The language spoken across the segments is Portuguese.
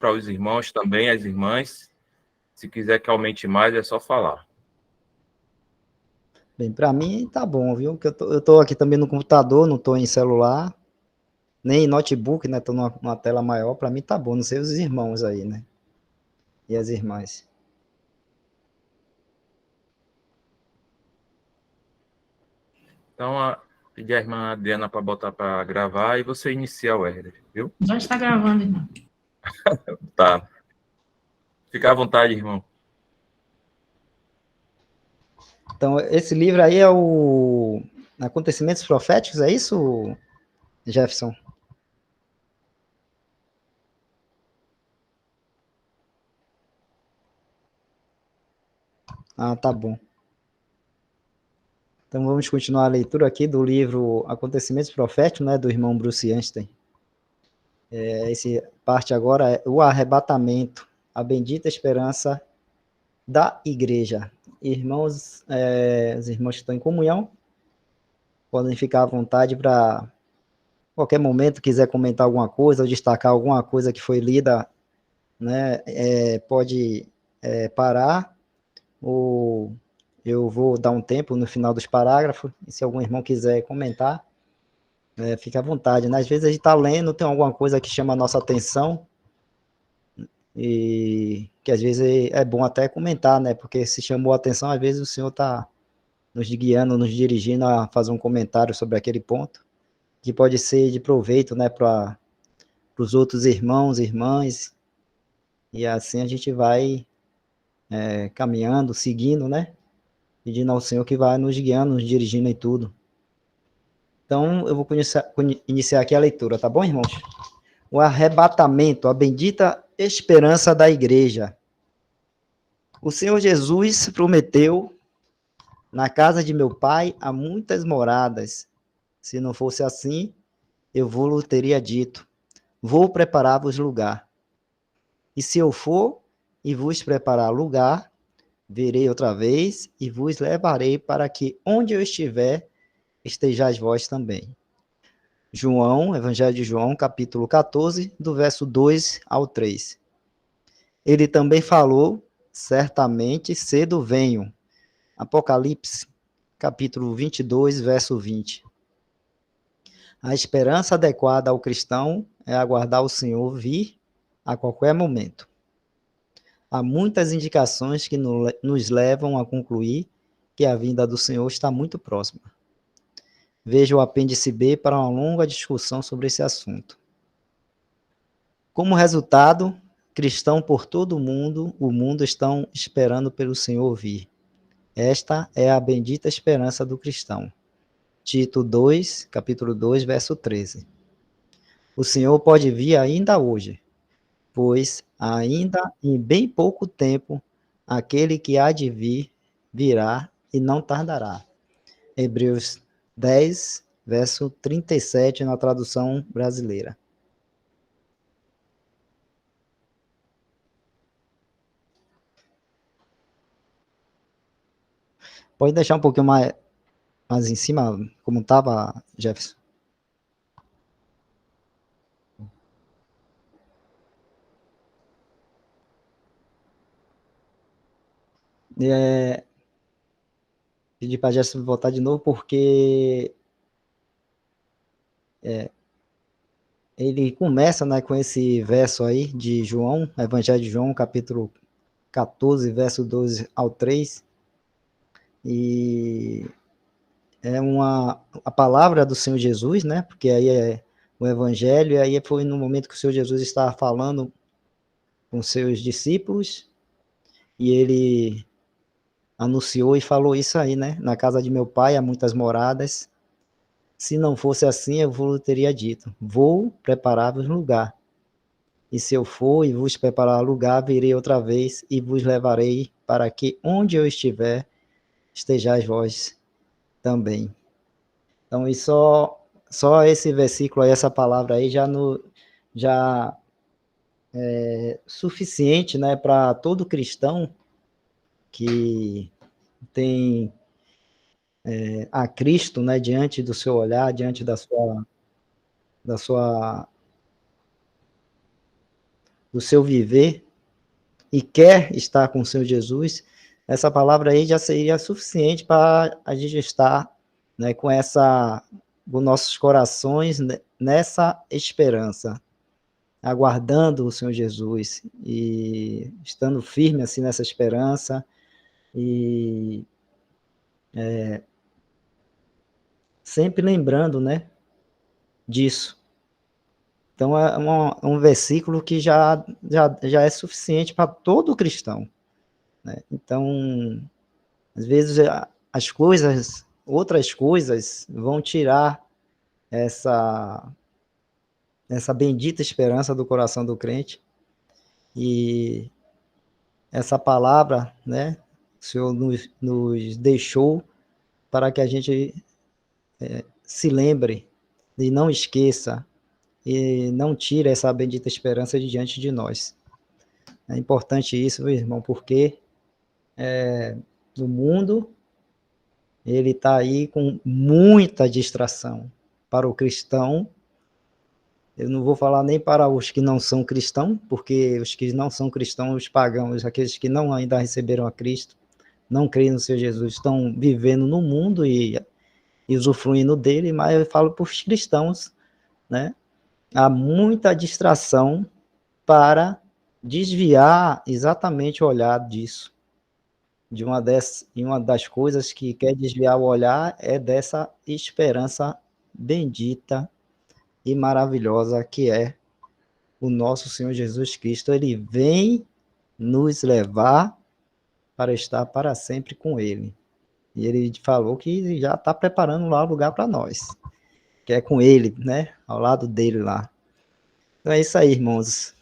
para os irmãos também, as irmãs. Se quiser que aumente mais, é só falar. Bem, para mim tá bom, viu? Porque eu tô aqui também no computador, não tô em celular, nem em notebook, né? Tô numa tela maior, para mim tá bom. Não sei os irmãos aí, né? E as irmãs. Então, pedir a irmã Adriana para botar para gravar e você inicia o Herder, viu? Já está gravando, irmão. Tá. Fica à vontade, irmão. Então, esse livro aí é o Acontecimentos Proféticos, é isso, Jefferson? Ah, tá bom. Então vamos continuar a leitura aqui do livro Acontecimentos Proféticos, né, do irmão Bruce Anstey. Essa parte agora é o arrebatamento, a bendita esperança da igreja. Irmãos, os irmãos que estão em comunhão, podem ficar à vontade para qualquer momento quiser comentar alguma coisa ou destacar alguma coisa que foi lida, né, pode parar, ou eu vou dar um tempo no final dos parágrafos, e se algum irmão quiser comentar, fique à vontade, né? Às vezes a gente está lendo, tem alguma coisa que chama a nossa atenção, e que às vezes é bom até comentar, né? Porque se chamou a atenção, às vezes o Senhor está nos guiando, nos dirigindo a fazer um comentário sobre aquele ponto, que pode ser de proveito, né, para os outros irmãos, irmãs, e assim a gente vai caminhando, seguindo, né? Pedindo ao Senhor que vai nos guiando, nos dirigindo em tudo. Então, eu vou iniciar aqui a leitura, tá bom, irmãos? O arrebatamento, a bendita esperança da igreja. O Senhor Jesus prometeu: na casa de meu pai há muitas moradas. Se não fosse assim, eu vou-lhe teria dito: vou preparar-vos lugar. E se eu for e vos preparar lugar, virei outra vez e vos levarei para que onde eu estiver, estejais vós também. João, Evangelho de João, capítulo 14, do verso 2 ao 3. Ele também falou: certamente cedo venho. Apocalipse, capítulo 22, verso 20. A esperança adequada ao cristão é aguardar o Senhor vir a qualquer momento. Há muitas indicações que nos levam a concluir que a vinda do Senhor está muito próxima. Veja o apêndice B para uma longa discussão sobre esse assunto. Como resultado, cristãos por todo o mundo estão esperando pelo Senhor vir. Esta é a bendita esperança do cristão. Tito 2, capítulo 2, verso 13. O Senhor pode vir ainda hoje, pois ainda em bem pouco tempo aquele que há de vir virá e não tardará. Hebreus 10, verso 37, na tradução brasileira. Pode deixar um pouquinho mais em cima, como estava, Jefferson? Pedir para Jefferson voltar de novo, porque ele começa, né, com esse verso aí de João, Evangelho de João, capítulo 14, verso 12 ao 3, e a palavra do Senhor Jesus, né, porque aí é o Evangelho, e aí foi no momento que o Senhor Jesus estava falando com seus discípulos, e ele anunciou e falou isso aí, né, na casa de meu pai há muitas moradas, se não fosse assim, eu vos teria dito, vou preparar-vos lugar. E se eu for e vos preparar lugar, virei outra vez e vos levarei para que onde eu estiver, estejais vós também. Então, e só esse versículo aí, essa palavra aí, já é suficiente, né, para todo cristão que tem a Cristo, né, diante do seu olhar, diante da sua do seu viver e quer estar com o Senhor Jesus, essa palavra aí já seria suficiente para a gente estar, né, com nossos corações nessa esperança, aguardando o Senhor Jesus e estando firme assim nessa esperança e sempre lembrando, né, disso. Então é um versículo que já é suficiente para todo cristão, né? Então, às vezes as coisas, outras coisas vão tirar essa bendita esperança do coração do crente, e essa palavra, né, o Senhor nos deixou para que a gente se lembre e não esqueça e não tire essa bendita esperança de diante de nós. É importante isso, meu irmão, porque o mundo ele está aí com muita distração para o cristão. Eu não vou falar nem para os que não são cristãos, porque os que não são cristãos, os pagãos, aqueles que não ainda receberam a Cristo, não creem no Senhor Jesus, estão vivendo no mundo e usufruindo dele, mas eu falo para os cristãos, né? Há muita distração para desviar exatamente o olhar disso. E uma das coisas que quer desviar o olhar é dessa esperança bendita e maravilhosa que é o nosso Senhor Jesus Cristo. Ele vem nos levar para estar para sempre com Ele. E Ele falou que já está preparando lá o lugar para nós, que é com Ele, né? Ao lado dele lá. Então é isso aí, irmãos.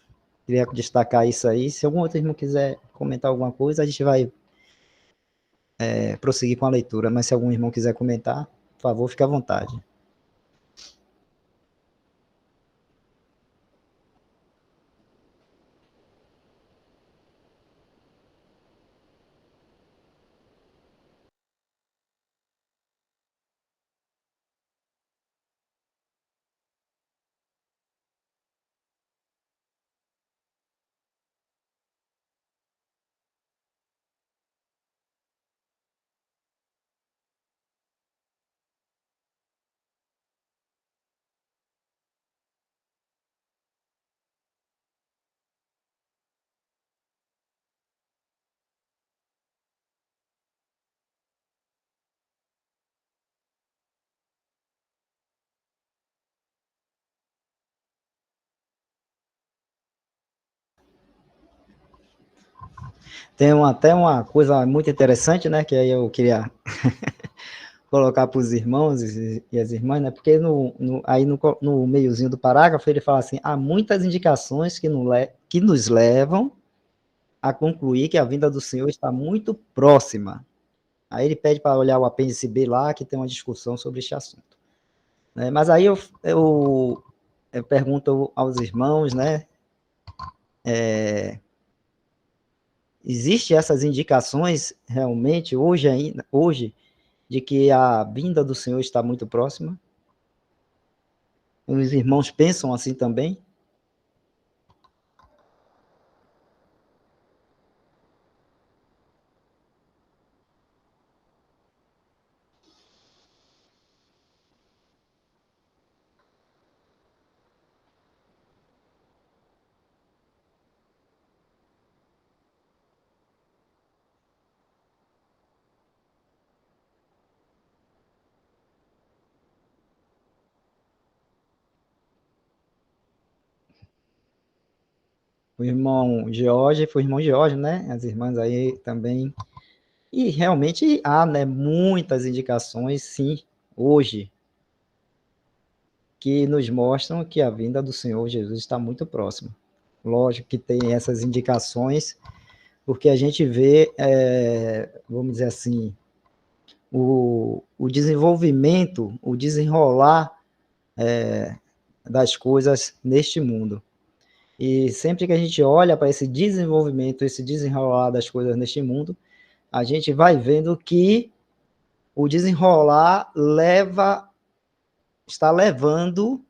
Queria destacar isso aí. Se algum outro irmão quiser comentar alguma coisa, a gente vai prosseguir com a leitura. Mas se algum irmão quiser comentar, por favor, fique à vontade. Tem até uma coisa muito interessante, né, que aí eu queria colocar para os irmãos e as irmãs, né, porque aí no meiozinho do parágrafo ele fala assim, há muitas indicações que nos levam a concluir que a vinda do Senhor está muito próxima. Aí ele pede para olhar o apêndice B lá, que tem uma discussão sobre este assunto, né? Mas aí eu pergunto aos irmãos, né, existe essas indicações realmente hoje de que a vinda do Senhor está muito próxima? Os irmãos pensam assim também? Foi o irmão George, né? As irmãs aí também. E realmente há, né, muitas indicações, sim, hoje, que nos mostram que a vinda do Senhor Jesus está muito próxima. Lógico que tem essas indicações, porque a gente vê, vamos dizer assim, o desenvolvimento, o desenrolar das coisas neste mundo. E sempre que a gente olha para esse desenvolvimento, esse desenrolar das coisas neste mundo, a gente vai vendo que o desenrolar está levando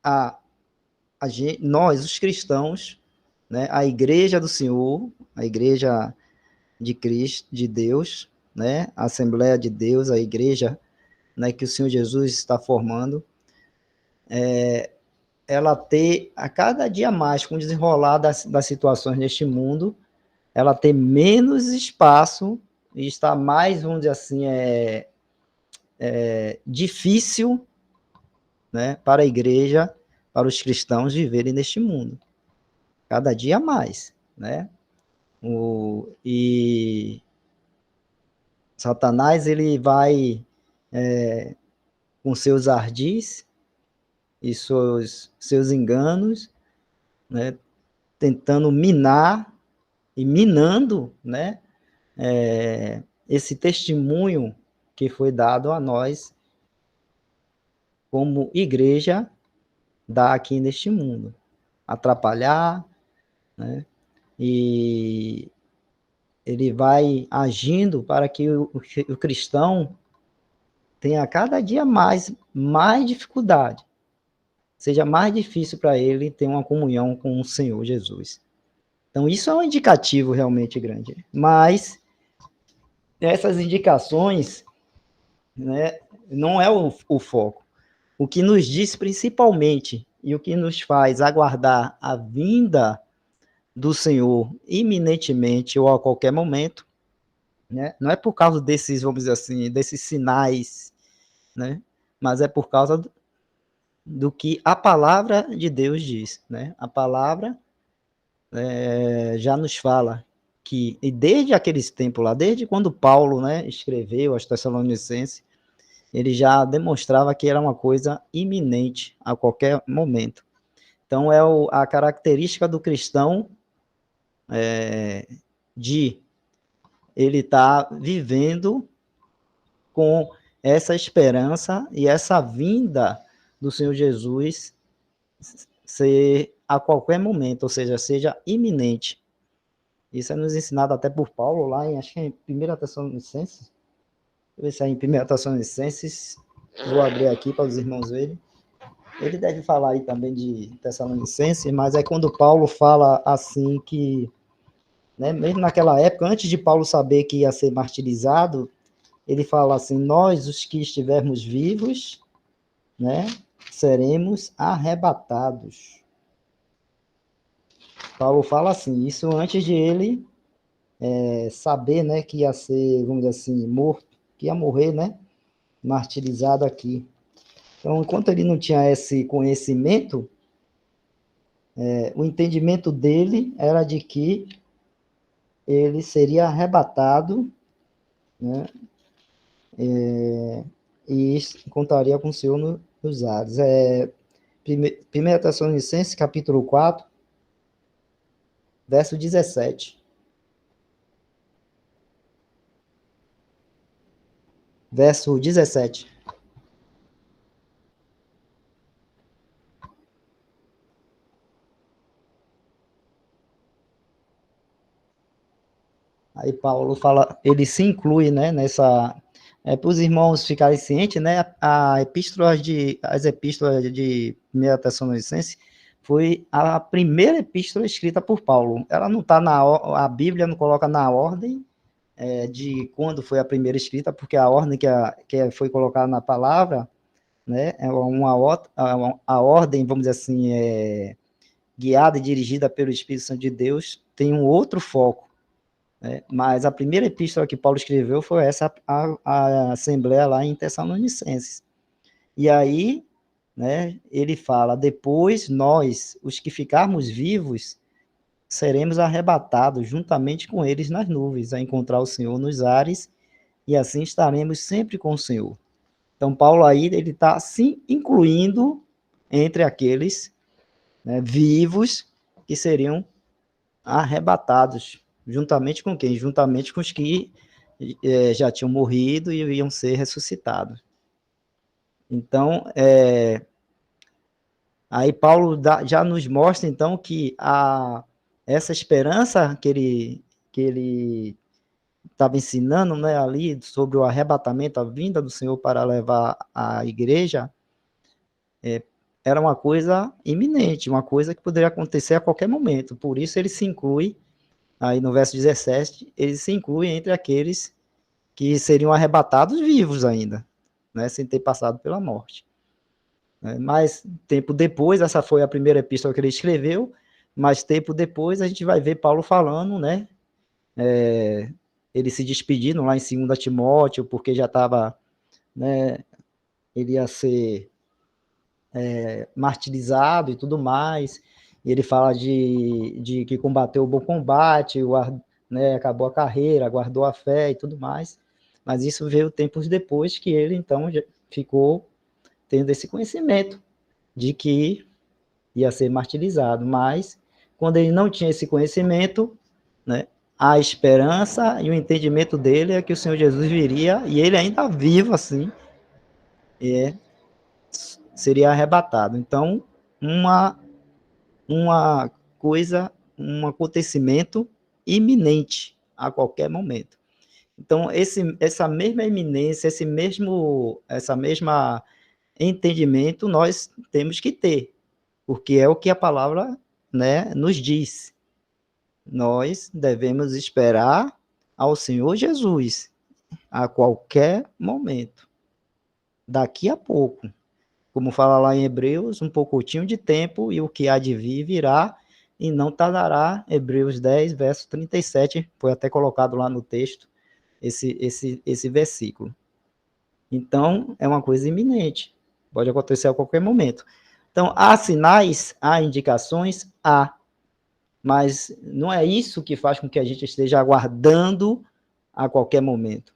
a nós, os cristãos, né, a igreja do Senhor, a igreja de Cristo, de Deus, né, a Assembleia de Deus, a igreja, né, que o Senhor Jesus está formando, ela ter a cada dia mais, com o desenrolar das situações neste mundo, ela ter menos espaço e está mais, vamos dizer assim, difícil, né, para a igreja, para os cristãos viverem neste mundo. Cada dia mais, né? E Satanás, ele vai com seus ardis e seus enganos, né, tentando minar e minando, né, esse testemunho que foi dado a nós como igreja dá aqui neste mundo. Atrapalhar, né, e ele vai agindo para que o cristão tenha cada dia mais dificuldade, seja mais difícil para ele ter uma comunhão com o Senhor Jesus. Então, isso é um indicativo realmente grande. Mas essas indicações, né, não é o foco. O que nos diz principalmente e o que nos faz aguardar a vinda do Senhor iminentemente ou a qualquer momento, né, não é por causa desses, vamos dizer assim, desses sinais, né, mas é por causa do que a palavra de Deus diz, né? A palavra já nos fala que, e desde aqueles tempos lá, desde quando Paulo, né, escreveu aos Tessalonicenses, ele já demonstrava que era uma coisa iminente a qualquer momento. Então, a característica do cristão de ele estar vivendo com essa esperança e essa vinda do Senhor Jesus ser a qualquer momento, ou seja iminente. Isso é nos ensinado até por Paulo lá acho que é em 1 Tessalonicenses. Deixa eu ver se é em 1 Tessalonicenses. Vou abrir aqui para os irmãos verem. Ele deve falar aí também de Tessalonicenses, mas é quando Paulo fala assim que, né, mesmo naquela época, antes de Paulo saber que ia ser martirizado, ele fala assim: nós, os que estivermos vivos, né, seremos arrebatados. Paulo fala assim, isso antes de ele saber, né, que ia ser, vamos dizer assim, morto, que ia morrer, né, martirizado aqui. Então, enquanto ele não tinha esse conhecimento, o entendimento dele era de que ele seria arrebatado, né, e encontraria com o Senhor nos ares. 1 Tessalonicenses, capítulo 4, verso 17. Verso 17. Aí Paulo fala, ele se inclui, né, nessa, para os irmãos ficarem cientes, né, as epístolas de 1 Tessalonicenses foi a primeira epístola escrita por Paulo. Ela não está a Bíblia não coloca na ordem de quando foi a primeira escrita, porque a ordem que foi colocada na palavra, né, é a ordem, vamos dizer assim, guiada e dirigida pelo Espírito Santo de Deus, tem um outro foco. Mas a primeira epístola que Paulo escreveu foi essa, a Assembleia lá em Tessalonicenses. E aí, né, ele fala, depois nós, os que ficarmos vivos, seremos arrebatados juntamente com eles nas nuvens, a encontrar o Senhor nos ares, e assim estaremos sempre com o Senhor. Então, Paulo aí, ele está se incluindo entre aqueles, né, vivos que seriam arrebatados. Juntamente com quem? Juntamente com os que já tinham morrido e iam ser ressuscitados. Então, aí Paulo já nos mostra, então, que essa esperança que ele estava ensinando, né, ali, sobre o arrebatamento, a vinda do Senhor para levar a igreja, era uma coisa iminente, uma coisa que poderia acontecer a qualquer momento. Por isso ele se inclui, aí no verso 17, ele se inclui entre aqueles que seriam arrebatados vivos ainda, né, sem ter passado pela morte. Mas tempo depois, essa foi a primeira epístola que ele escreveu, mas tempo depois a gente vai ver Paulo falando, né, ele se despedindo lá em 2 Timóteo, porque já estava, né, ele ia ser martirizado e tudo mais, e ele fala de que combateu o bom combate, né, acabou a carreira, guardou a fé e tudo mais, mas isso veio tempos depois que ele, então, já ficou tendo esse conhecimento de que ia ser martirizado, mas quando ele não tinha esse conhecimento, né, a esperança e o entendimento dele é que o Senhor Jesus viria, e ele ainda vivo assim, seria arrebatado. Então, uma coisa, um acontecimento iminente a qualquer momento. Então, essa mesma iminência, essa mesma entendimento nós temos que ter, porque é o que a palavra, né, nos diz. Nós devemos esperar ao Senhor Jesus a qualquer momento, daqui a pouco. Como fala lá em Hebreus, um pouquinho de tempo e o que há de vir virá e não tardará. Hebreus 10, verso 37, foi até colocado lá no texto esse versículo. Então, é uma coisa iminente, pode acontecer a qualquer momento. Então, há sinais, há indicações, há, mas não é isso que faz com que a gente esteja aguardando a qualquer momento,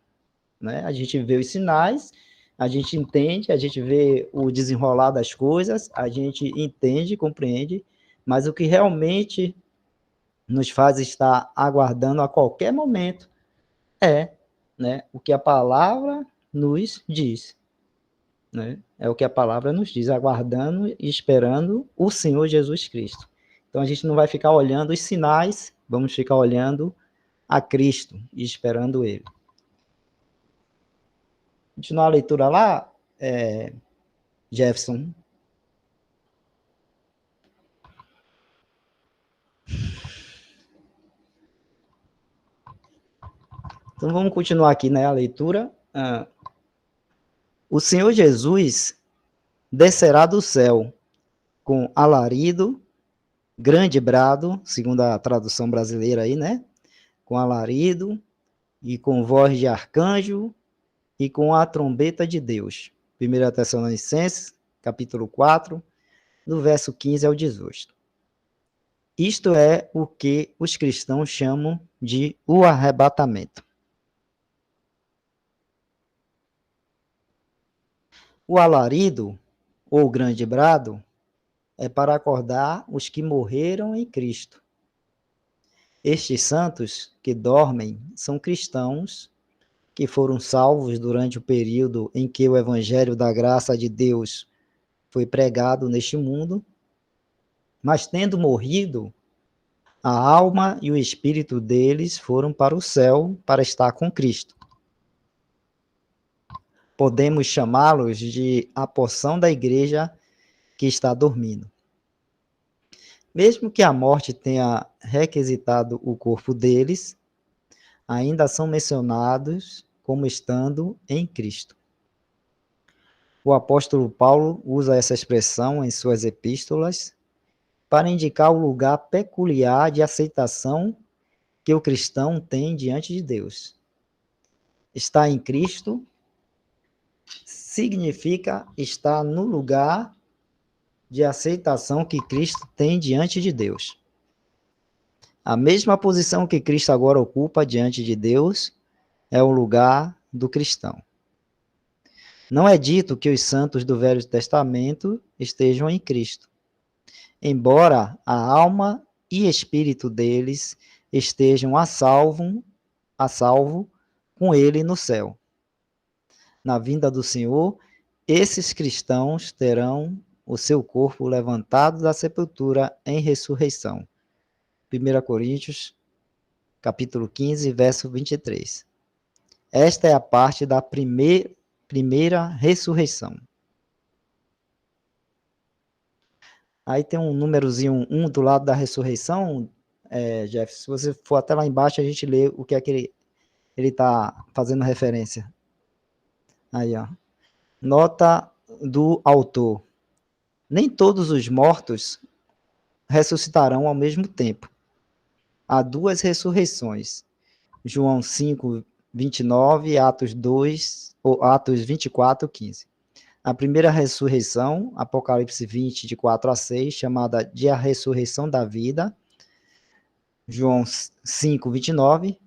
né? A gente vê os sinais, a gente entende, a gente vê o desenrolar das coisas, a gente entende, compreende, mas o que realmente nos faz estar aguardando a qualquer momento é, né, o que a palavra nos diz, né? É o que a palavra nos diz, aguardando e esperando o Senhor Jesus Cristo. Então a gente não vai ficar olhando os sinais, vamos ficar olhando a Cristo e esperando Ele. Continuar a leitura lá, Jefferson. Então vamos continuar aqui, né, a leitura. O Senhor Jesus descerá do céu com alarido, grande brado, segundo a tradução brasileira aí, né? Com alarido e com voz de arcanjo e com a trombeta de Deus. 1 Tessalonicenses, capítulo 4, do verso 15 ao 18. Isto é o que os cristãos chamam de o arrebatamento. O alarido, ou grande brado, é para acordar os que morreram em Cristo. Estes santos que dormem são cristãos que foram salvos durante o período em que o evangelho da graça de Deus foi pregado neste mundo, mas tendo morrido, a alma e o espírito deles foram para o céu para estar com Cristo. Podemos chamá-los de a porção da igreja que está dormindo. Mesmo que a morte tenha requisitado o corpo deles, ainda são mencionados como estando em Cristo. O apóstolo Paulo usa essa expressão em suas epístolas para indicar o lugar peculiar de aceitação que o cristão tem diante de Deus. Estar em Cristo significa estar no lugar de aceitação que Cristo tem diante de Deus. A mesma posição que Cristo agora ocupa diante de Deus é o lugar do cristão. Não é dito que os santos do Velho Testamento estejam em Cristo, embora a alma e espírito deles estejam a salvo com ele no céu. Na vinda do Senhor, esses cristãos terão o seu corpo levantado da sepultura em ressurreição. 1 Coríntios, capítulo 15, verso 23. Esta é a parte da primeira ressurreição. Aí tem um númerozinho 1 do lado da ressurreição, Jeff, se você for até lá embaixo, a gente lê o que é que ele está fazendo referência. Aí, ó. Nota do autor. Nem todos os mortos ressuscitarão ao mesmo tempo. Há duas ressurreições. João 5, 29, Atos 2, ou Atos 24, 15. A primeira ressurreição, Apocalipse 20, de 4 a 6, chamada de a ressurreição da vida, João 5, 29,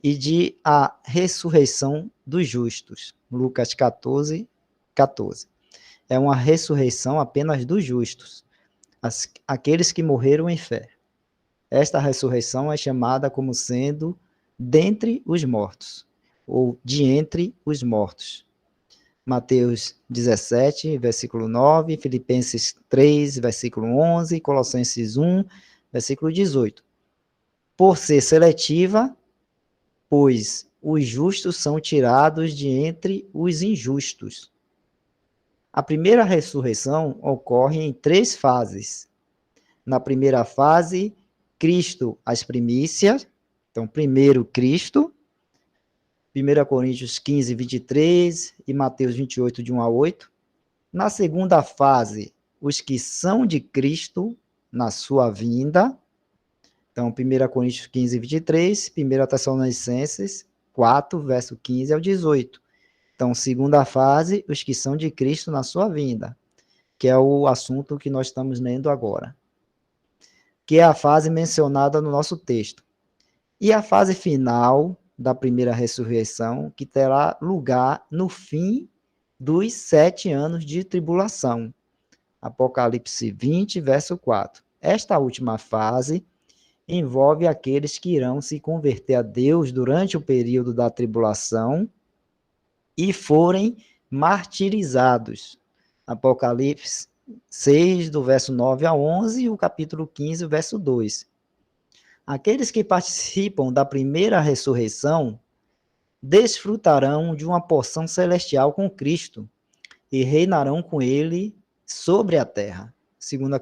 e de a ressurreição dos justos, Lucas 14, 14. É uma ressurreição apenas dos justos, aqueles que morreram em fé. Esta ressurreição é chamada como sendo dentre os mortos, ou de entre os mortos. Mateus 17, versículo 9, Filipenses 3, versículo 11, Colossenses 1, versículo 18. Por ser seletiva, pois os justos são tirados de entre os injustos. A primeira ressurreição ocorre em 3 fases. Na primeira fase, Cristo as primícias, então primeiro Cristo, 1 Coríntios 15, 23 e Mateus 28, de 1 a 8. Na segunda fase, os que são de Cristo na sua vinda, então 1 Coríntios 15, 23, 1 Tessalonicenses 4, verso 15 ao 18. Então, segunda fase, os que são de Cristo na sua vinda, que é o assunto que nós estamos lendo agora, que é a fase mencionada no nosso texto. E a fase final da primeira ressurreição, que terá lugar no fim dos 7 anos de tribulação. Apocalipse 20, verso 4. Esta última fase envolve aqueles que irão se converter a Deus durante o período da tribulação e forem martirizados. Apocalipse 6, do verso 9 a 11, e o capítulo 15, verso 2. Aqueles que participam da primeira ressurreição desfrutarão de uma porção celestial com Cristo e reinarão com ele sobre a terra. 2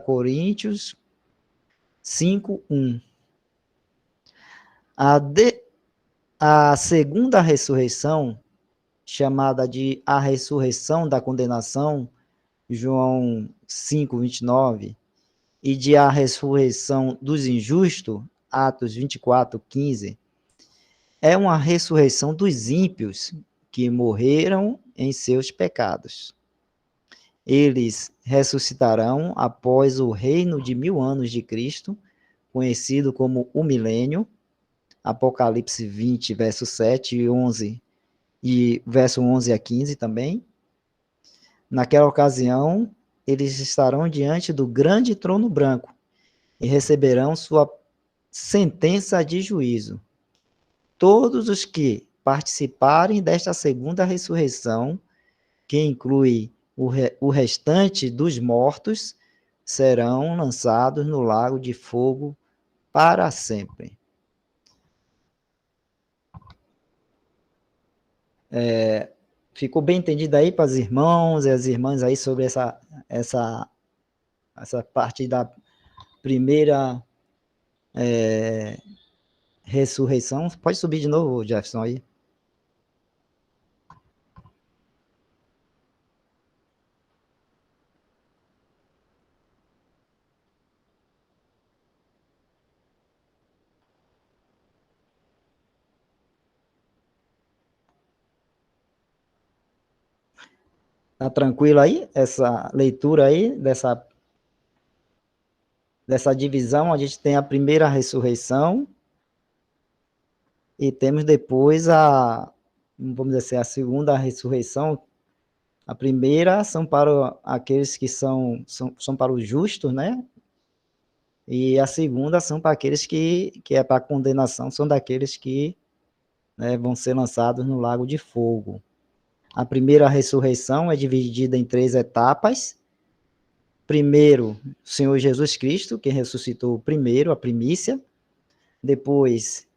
Coríntios 5, 1. A segunda ressurreição, chamada de a ressurreição da condenação, João 5, 29, e de a ressurreição dos injustos, Atos 24, 15, é uma ressurreição dos ímpios que morreram em seus pecados. Eles ressuscitarão após o reino de 1000 anos de Cristo, conhecido como o milênio, Apocalipse 20, verso 7 e 11, e verso 11 a 15 também. Naquela ocasião, eles estarão diante do grande trono branco e receberão sua sentença de juízo. Todos os que participarem desta segunda ressurreição, que inclui o restante dos mortos, serão lançados no lago de fogo para sempre. Ficou bem entendido aí para os irmãos e as irmãs aí sobre essa parte da primeira ressurreição? Pode subir de novo, Jefferson, aí. Tá tranquilo aí? Essa leitura aí, dessa divisão, a gente tem a primeira ressurreição e temos depois vamos dizer assim, a segunda ressurreição. A primeira são para aqueles que são para os justos, né? E a segunda são para aqueles que é para a condenação, são daqueles que, né, vão ser lançados no lago de fogo. A primeira ressurreição é dividida em 3 etapas. Primeiro, o Senhor Jesus Cristo, que ressuscitou primeiro, a primícia. Depois,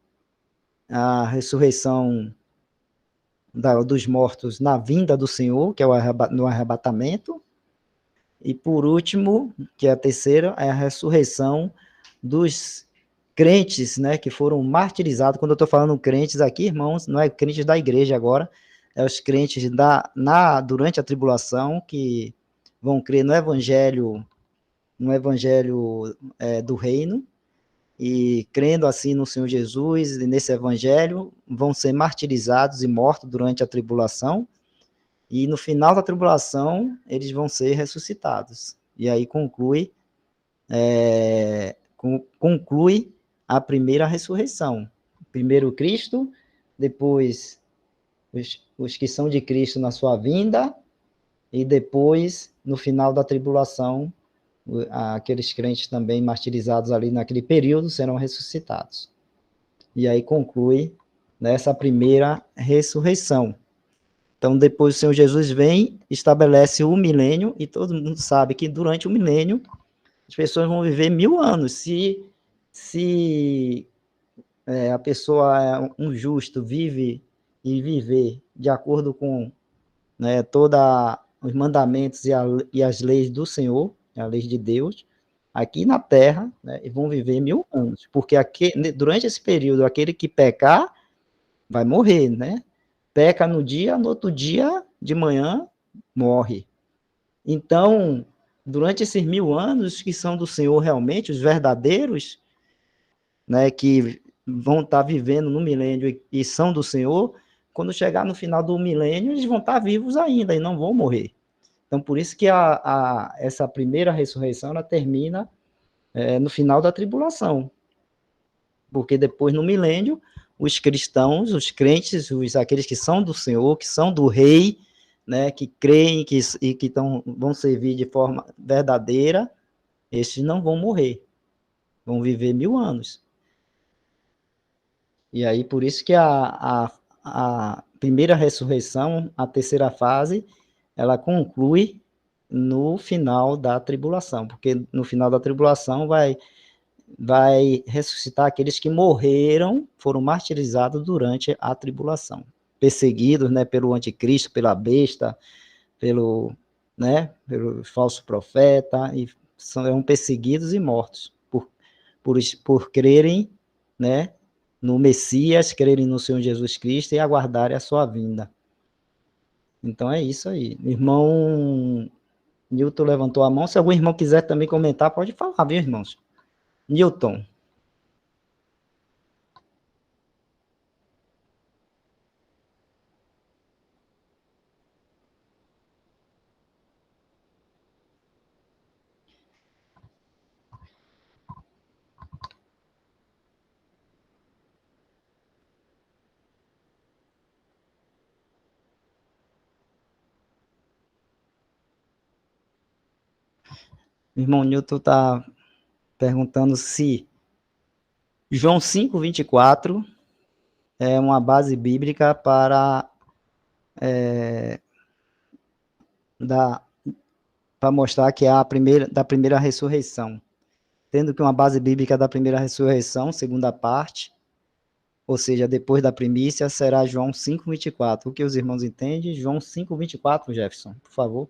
a ressurreição dos mortos na vinda do Senhor, que é no arrebatamento. E por último, que é a terceira, é a ressurreição dos crentes, né, que foram martirizados. Quando eu estou falando crentes aqui, irmãos, não é crentes da igreja agora, é os crentes durante a tribulação que vão crer no evangelho do reino, e crendo assim no Senhor Jesus e nesse evangelho, vão ser martirizados e mortos durante a tribulação, e no final da tribulação, eles vão ser ressuscitados. E aí conclui a primeira ressurreição. Primeiro Cristo, depois os que são de Cristo na sua vinda, e depois, no final da tribulação, aqueles crentes também martirizados ali naquele período serão ressuscitados. E aí conclui nessa primeira ressurreição. Então, depois o Senhor Jesus vem, estabelece o milênio, e todo mundo sabe que durante o milênio as pessoas vão viver 1000 anos. Se a pessoa é um justo, viver de acordo com, né, todos os mandamentos e as leis do Senhor, as leis de Deus, aqui na Terra, né, e vão viver 1000 anos, porque durante esse período, aquele que pecar vai morrer, né? Peca no outro dia de manhã morre. Então, durante esses 1000 anos, que são do Senhor realmente, os verdadeiros, né, que vão estar vivendo no milênio e são do Senhor, quando chegar no final do milênio, eles vão estar vivos ainda e não vão morrer. Então, por isso que essa primeira ressurreição, ela termina no final da tribulação. Porque depois, no milênio, os cristãos, os crentes, aqueles que são do Senhor, que são do Rei, né, que creem e que vão servir de forma verdadeira, esses não vão morrer, vão viver 1000 anos. E aí, por isso que a primeira ressurreição, a terceira fase, ela conclui no final da tribulação, porque no final da tribulação vai ressuscitar aqueles que morreram, foram martirizados durante a tribulação, perseguidos, né, pelo anticristo, pela besta, pelo falso profeta, e são perseguidos e mortos por crerem, né, no Messias, crerem no Senhor Jesus Cristo e aguardarem a sua vinda. Então é isso aí. Irmão Newton levantou a mão. Se algum irmão quiser também comentar, pode falar, viu, irmãos? Newton. O irmão Newton está perguntando se João 5:24 é uma base bíblica para mostrar que é da primeira ressurreição. Tendo que uma base bíblica da primeira ressurreição, segunda parte, ou seja, depois da primícia, será João 5:24. O que os irmãos entendem? João 5:24, Jefferson, por favor.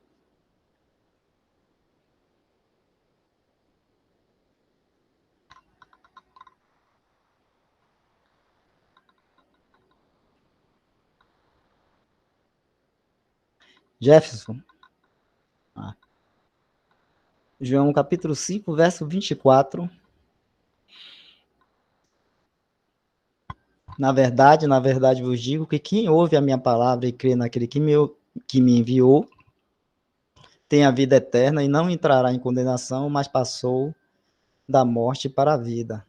Jefferson. João capítulo 5, verso 24. Na verdade vos digo que quem ouve a minha palavra e crê naquele que me enviou, tem a vida eterna e não entrará em condenação, mas passou da morte para a vida.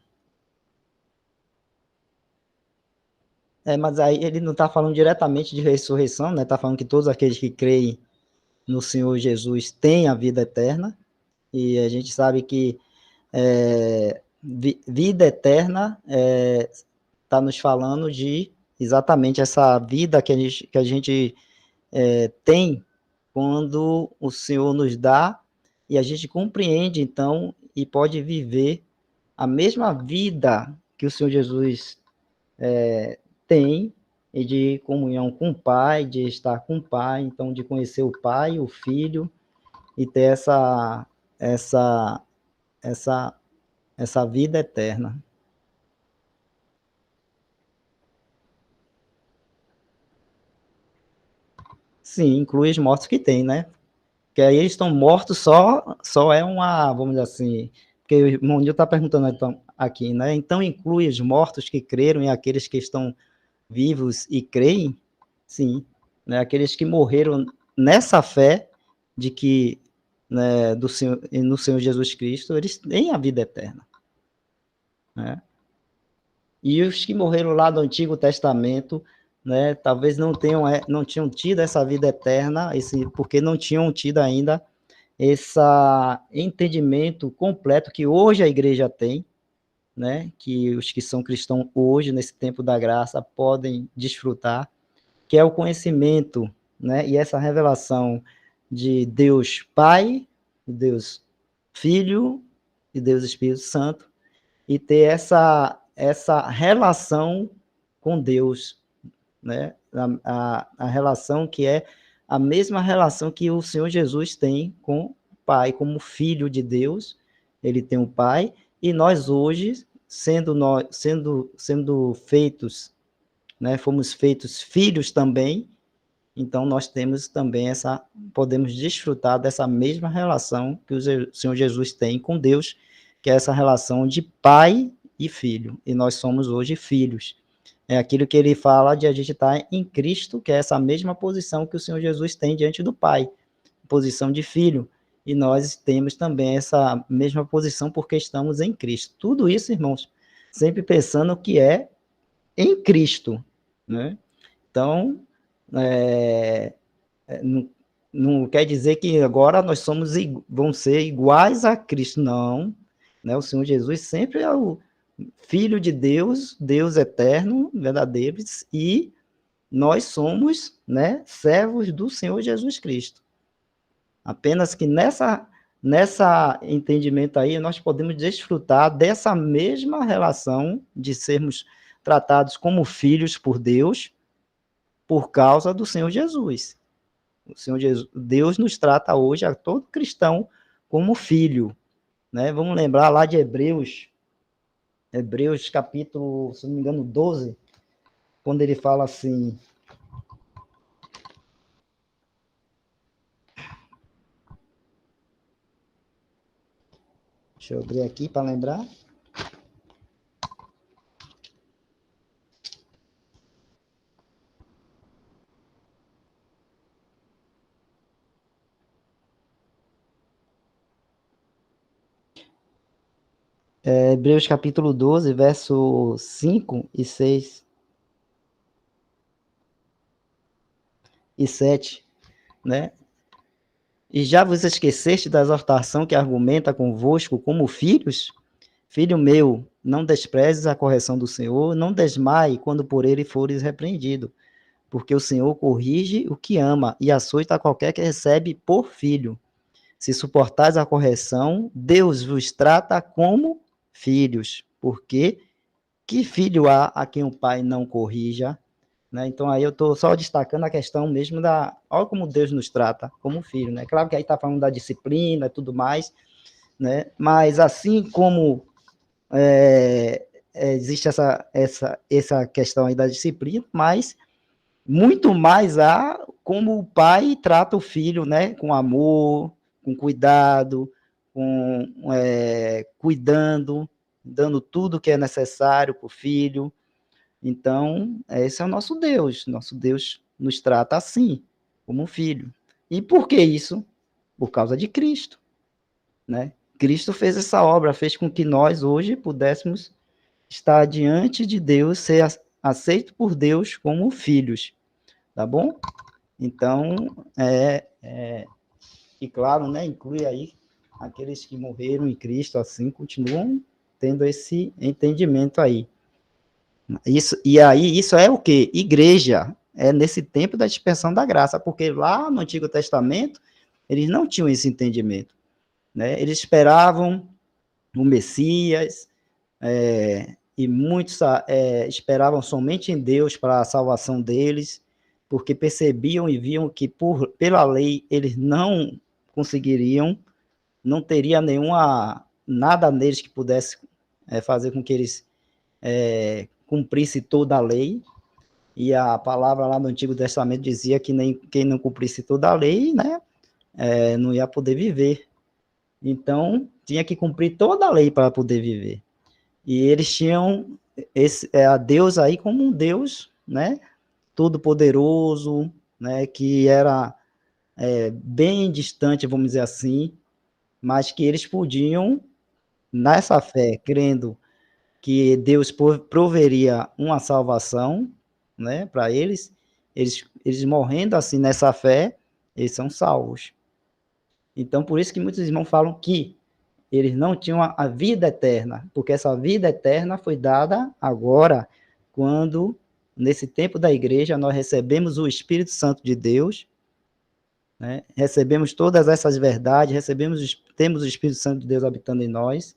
Mas aí ele não está falando diretamente de ressurreição, né? Está falando que todos aqueles que creem no Senhor Jesus têm a vida eterna, e a gente sabe que vida eterna está nos falando de exatamente essa vida que a gente tem quando o Senhor nos dá, e a gente compreende, então, e pode viver a mesma vida que o Senhor Jesus tem, e de comunhão com o Pai, de estar com o Pai, então de conhecer o Pai, o Filho, e ter essa, essa, essa vida eterna. Sim, inclui os mortos que tem, né? Porque aí eles estão mortos só é uma, vamos dizer assim, porque o irmão Nil está perguntando então, aqui, né? Então inclui os mortos que creram e aqueles que estão vivos e creem? Sim, né? Aqueles que morreram nessa fé de que, né, do Senhor, no Senhor Jesus Cristo, eles têm a vida eterna, né? E os que morreram lá do Antigo Testamento, né, talvez não tinham tido essa vida eterna, porque não tinham tido ainda esse entendimento completo que hoje a igreja tem, né, que os que são cristãos hoje, nesse tempo da graça, podem desfrutar, que é o conhecimento, né, e essa revelação de Deus Pai, Deus Filho e Deus Espírito Santo, e ter essa relação com Deus, né, a relação que é a mesma relação que o Senhor Jesus tem com o Pai, como filho de Deus, ele tem um Pai, e nós hoje, sendo feitos, né, fomos feitos filhos também, então nós temos também podemos desfrutar dessa mesma relação que o Senhor Jesus tem com Deus, que é essa relação de pai e filho, e nós somos hoje filhos. É aquilo que ele fala de a gente estar em Cristo, que é essa mesma posição que o Senhor Jesus tem diante do Pai, posição de filho. E nós temos também essa mesma posição porque estamos em Cristo. Tudo isso, irmãos, sempre pensando que é em Cristo, né? Então, é, não quer dizer que agora nós vamos ser iguais a Cristo, não. Né? O Senhor Jesus sempre é o Filho de Deus, Deus eterno, verdadeiro, e nós somos, né, servos do Senhor Jesus Cristo. Apenas que nessa entendimento aí, nós podemos desfrutar dessa mesma relação de sermos tratados como filhos por Deus, por causa do Senhor Jesus. O Senhor Jesus, Deus nos trata hoje, a todo cristão, como filho. Né? Vamos lembrar lá de Hebreus capítulo, se não me engano, 12, quando ele fala assim, deixa eu abrir aqui para lembrar. Hebreus capítulo 12, verso 5 e 6 e 7, né? E já vos esqueceste da exortação que argumenta convosco como filhos? Filho meu, não desprezes a correção do Senhor, não desmaie quando por ele fores repreendido, porque o Senhor corrige o que ama e açoita qualquer que recebe por filho. Se suportais a correção, Deus vos trata como filhos, porque que filho há a quem o pai não corrija? Né? Então aí eu estou só destacando a questão mesmo olha como Deus nos trata como filho, né? Claro que aí está falando da disciplina e tudo mais, né? Mas assim como existe essa questão aí da disciplina, mas muito mais há como o pai trata o filho, né? Com amor, com cuidado, cuidando, dando tudo que é necessário para o filho. Então, esse é o nosso Deus. Nosso Deus nos trata assim, como um filho. E por que isso? Por causa de Cristo, né? Cristo fez essa obra, fez com que nós hoje pudéssemos estar diante de Deus, ser aceito por Deus como filhos, tá bom? Então, e claro, né, inclui aí aqueles que morreram em Cristo, assim, continuam tendo esse entendimento aí. Isso é o quê? Igreja. É nesse tempo da dispersão da graça, porque lá no Antigo Testamento, eles não tinham esse entendimento. Né? Eles esperavam o Messias, e muitos esperavam somente em Deus para a salvação deles, porque percebiam e viam que pela lei eles não conseguiriam, não teria nada neles que pudesse fazer com que eles cumprissem toda a lei, e a palavra lá no Antigo Testamento dizia que nem quem não cumprisse toda a lei, né, não ia poder viver. Então, tinha que cumprir toda a lei para poder viver. E eles tinham a Deus aí como um Deus, né, todo-poderoso, né, que era bem distante, vamos dizer assim, mas que eles podiam, nessa fé, crendo que Deus proveria uma salvação, né, para eles morrendo assim nessa fé, eles são salvos. Então, por isso que muitos irmãos falam que eles não tinham a vida eterna, porque essa vida eterna foi dada agora, quando, nesse tempo da igreja, nós recebemos o Espírito Santo de Deus, né? Recebemos todas essas verdades, temos o Espírito Santo de Deus habitando em nós,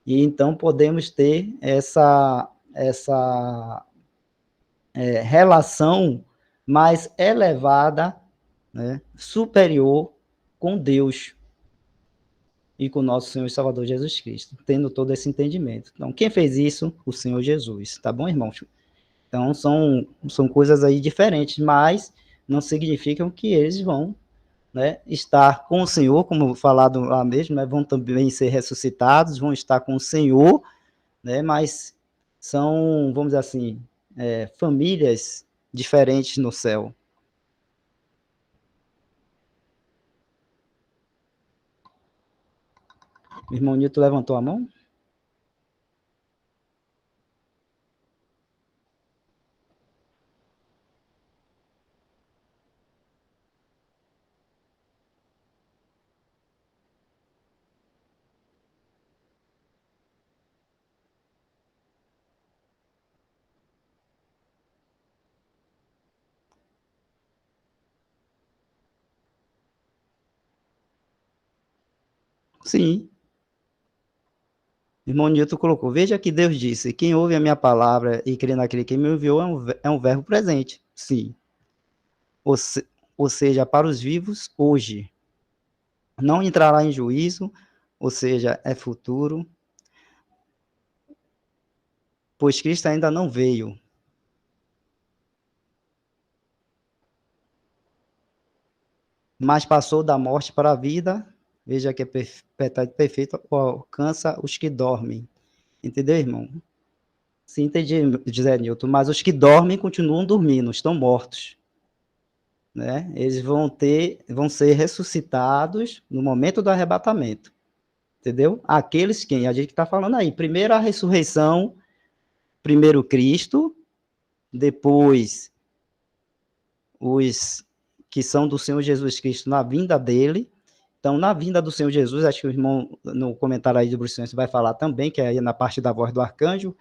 e então podemos ter essa relação mais elevada, né, superior com Deus e com nosso Senhor e Salvador Jesus Cristo, tendo todo esse entendimento. Então, quem fez isso? O Senhor Jesus. Tá bom, irmãos? Então, são coisas aí diferentes, mas não significam que eles vão, né, estar com o Senhor, como falado lá mesmo, né, vão também ser ressuscitados, vão estar com o Senhor, né, mas são, vamos dizer assim, famílias diferentes no céu. O irmão Nilton levantou a mão? Sim. O irmão Nilton colocou, veja que Deus disse, quem ouve a minha palavra e crê naquele que me enviou é um verbo presente. Sim. Ou seja, para os vivos, hoje. Não entrará em juízo, ou seja, é futuro, pois Cristo ainda não veio. Mas passou da morte para a vida, veja que a perpetuidade perfeita alcança os que dormem. Entendeu, irmão? Sim, entendi, José Nilton, mas os que dormem continuam dormindo, estão mortos. Né? Eles vão ser ressuscitados no momento do arrebatamento. Entendeu? Aqueles quem? A gente está falando aí. Primeiro a ressurreição, primeiro Cristo, depois os que são do Senhor Jesus Cristo na vinda dele. Então, na vinda do Senhor Jesus, acho que o irmão, no comentário aí do Bruce Santos, vai falar também, que é aí na parte da voz do arcanjo,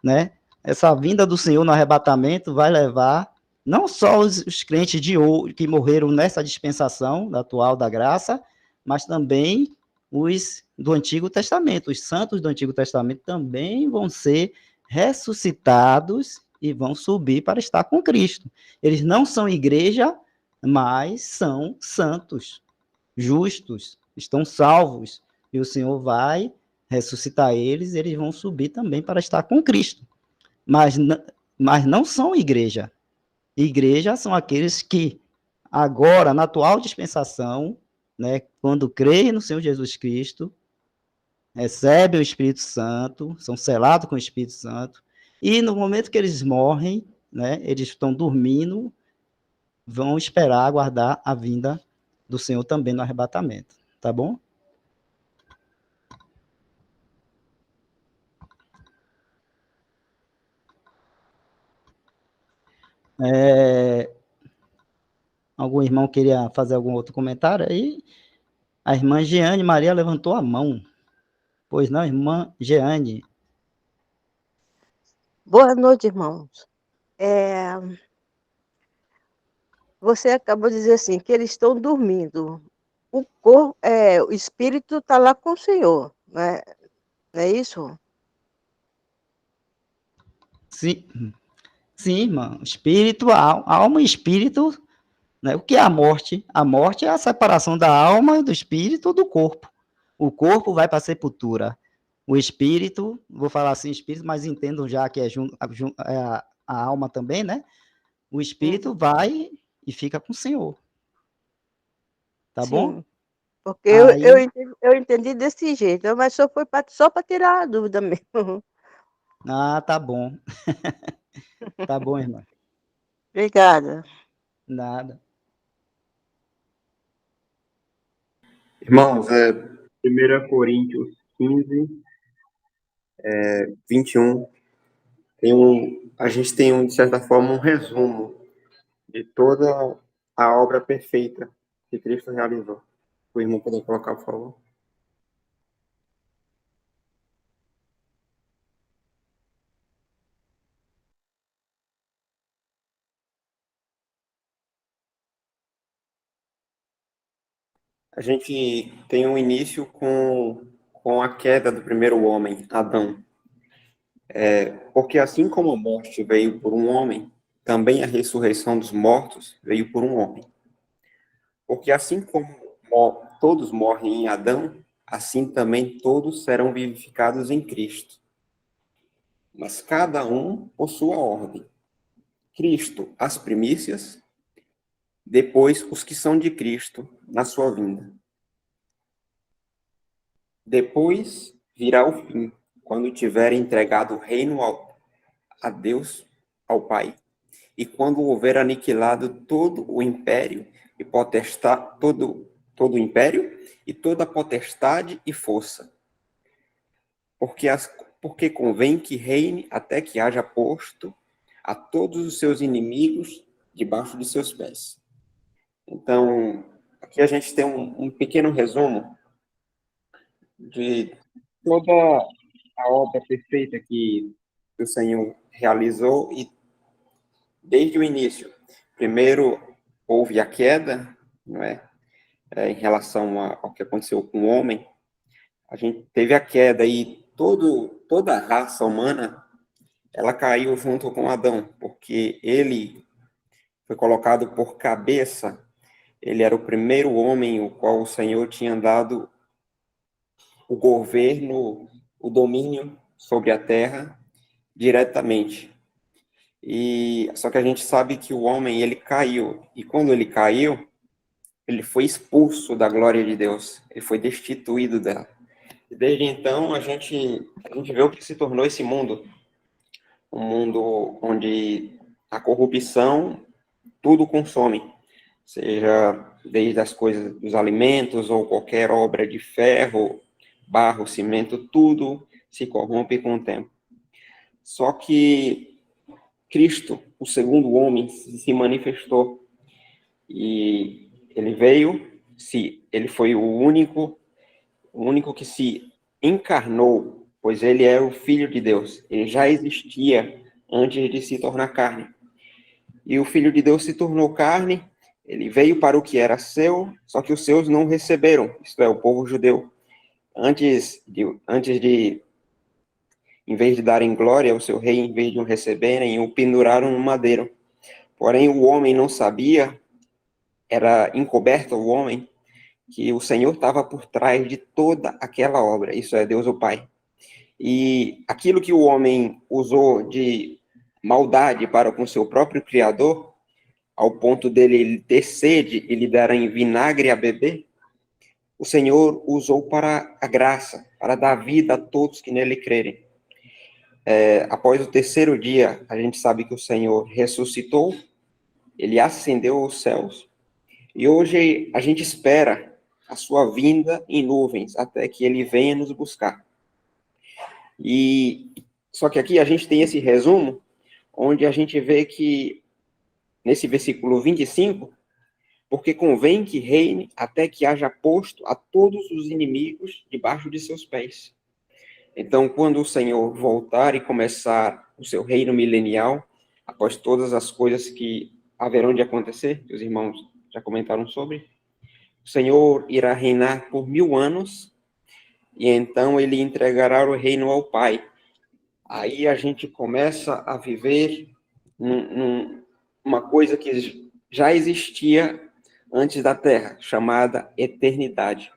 né? Essa vinda do Senhor no arrebatamento vai levar não só os crentes de hoje que morreram nessa dispensação atual da graça, mas também os do Antigo Testamento. Os santos do Antigo Testamento também vão ser ressuscitados e vão subir para estar com Cristo. Eles não são igreja, mas são santos, justos, estão salvos. E o Senhor vai ressuscitar eles, e eles vão subir também para estar com Cristo. Mas não são igreja. Igreja são aqueles que, agora, na atual dispensação, né, quando creem no Senhor Jesus Cristo, recebem o Espírito Santo, são selados com o Espírito Santo, e no momento que eles morrem, né, eles estão dormindo, vão esperar, aguardar a vinda do Senhor também no arrebatamento. Tá bom? Algum irmão queria fazer algum outro comentário aí? A irmã Jeane Maria levantou a mão. Pois não, irmã Jeane. Boa noite, irmãos. Você acabou de dizer assim, que eles estão dormindo. O espírito está lá com o Senhor, né? Não é isso? Sim, sim, irmão. Espírito, alma e espírito, né? O que é a morte? A morte é a separação da alma, do espírito, do corpo. O corpo vai para a sepultura. O espírito, vou falar assim, espírito, mas entendam já que é a alma também, né? O espírito vai e fica com o Senhor. Tá bom? Sim, porque Aí, eu entendi desse jeito, mas só para tirar a dúvida mesmo. tá bom. Tá bom, irmã. Obrigada. Nada. Irmãos, 1 Coríntios 15, 21, a gente tem, de certa forma, um resumo de toda a obra perfeita que Cristo realizou. O irmão poder colocar, por favor. A gente tem um início com a queda do primeiro homem, Adão. Porque assim como a morte veio por um homem, também a ressurreição dos mortos veio por um homem. Porque assim como todos morrem em Adão, assim também todos serão vivificados em Cristo. Mas cada um por sua ordem. Cristo, as primícias, depois os que são de Cristo na sua vinda. Depois virá o fim, quando tiver entregado o reino a Deus, ao Pai, e quando houver aniquilado todo o império e potestade, todo o império e toda potestade e força. Porque convém que reine até que haja posto a todos os seus inimigos debaixo de seus pés. Então, aqui a gente tem um pequeno resumo de toda a obra perfeita que o Senhor realizou e desde o início. Primeiro houve a queda, não é? Em relação ao que aconteceu com o homem. A gente teve a queda e toda a raça humana ela caiu junto com Adão, porque ele foi colocado por cabeça. Ele era o primeiro homem o qual o Senhor tinha dado o governo, o domínio sobre a terra diretamente. E só que a gente sabe que o homem ele caiu, e quando ele caiu, ele foi expulso da glória de Deus, ele foi destituído dela. E desde então a gente vê o que se tornou esse mundo, um mundo onde a corrupção tudo consome, seja desde as coisas dos alimentos ou qualquer obra de ferro, barro, cimento, tudo se corrompe com o tempo. Só que Cristo, o segundo homem, se manifestou e ele veio, ele foi o único que se encarnou, pois ele era o Filho de Deus. Ele já existia antes de se tornar carne. E o Filho de Deus se tornou carne, ele veio para o que era seu, só que os seus não receberam, isto é, o povo judeu. Antes de em vez de darem glória ao seu rei, em vez de o receberem, o penduraram no madeiro. Porém, o homem não sabia, era encoberto o homem, que o Senhor estava por trás de toda aquela obra, isso é Deus o Pai. E aquilo que o homem usou de maldade para com seu próprio Criador, ao ponto dele ter sede e lhe darem vinagre a beber, o Senhor usou para a graça, para dar vida a todos que nele crerem. Após o terceiro dia, a gente sabe que o Senhor ressuscitou, ele ascendeu aos céus, e hoje a gente espera a sua vinda em nuvens, até que ele venha nos buscar. E só que aqui a gente tem esse resumo, onde a gente vê que, nesse versículo 25, porque convém que reine até que haja posto a todos os inimigos debaixo de seus pés. Então, quando o Senhor voltar e começar o seu reino milenial, após todas as coisas que haverão de acontecer, que os irmãos já comentaram sobre, o Senhor irá reinar por 1000 anos, e então ele entregará o reino ao Pai. aí a gente começa a viver uma coisa que já existia antes da Terra, chamada eternidade,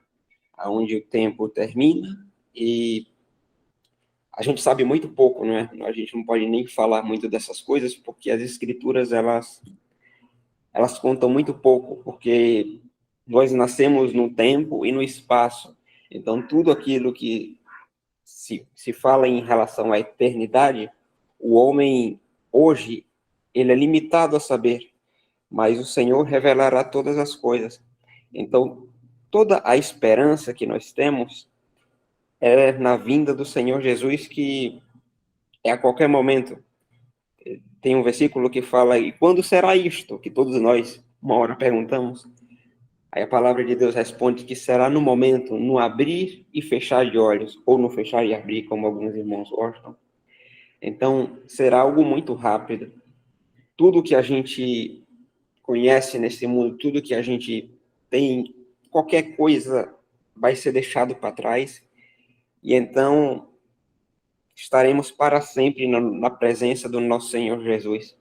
onde o tempo termina e a gente sabe muito pouco, né? A gente não pode nem falar muito dessas coisas, porque as escrituras, elas contam muito pouco, porque nós nascemos no tempo e no espaço. Então, tudo aquilo que se fala em relação à eternidade, o homem, hoje, ele é limitado a saber, mas o Senhor revelará todas as coisas. Então, toda a esperança que nós temos é na vinda do Senhor Jesus, que é a qualquer momento. Tem um versículo que fala, e quando será isto? Que todos nós, uma hora, perguntamos. Aí a palavra de Deus responde que será no momento, no abrir e fechar de olhos, ou no fechar e abrir, como alguns irmãos gostam. Então, será algo muito rápido. Tudo que a gente conhece nesse mundo, tudo que a gente tem, qualquer coisa vai ser deixado para trás. E então, estaremos para sempre na presença do nosso Senhor Jesus.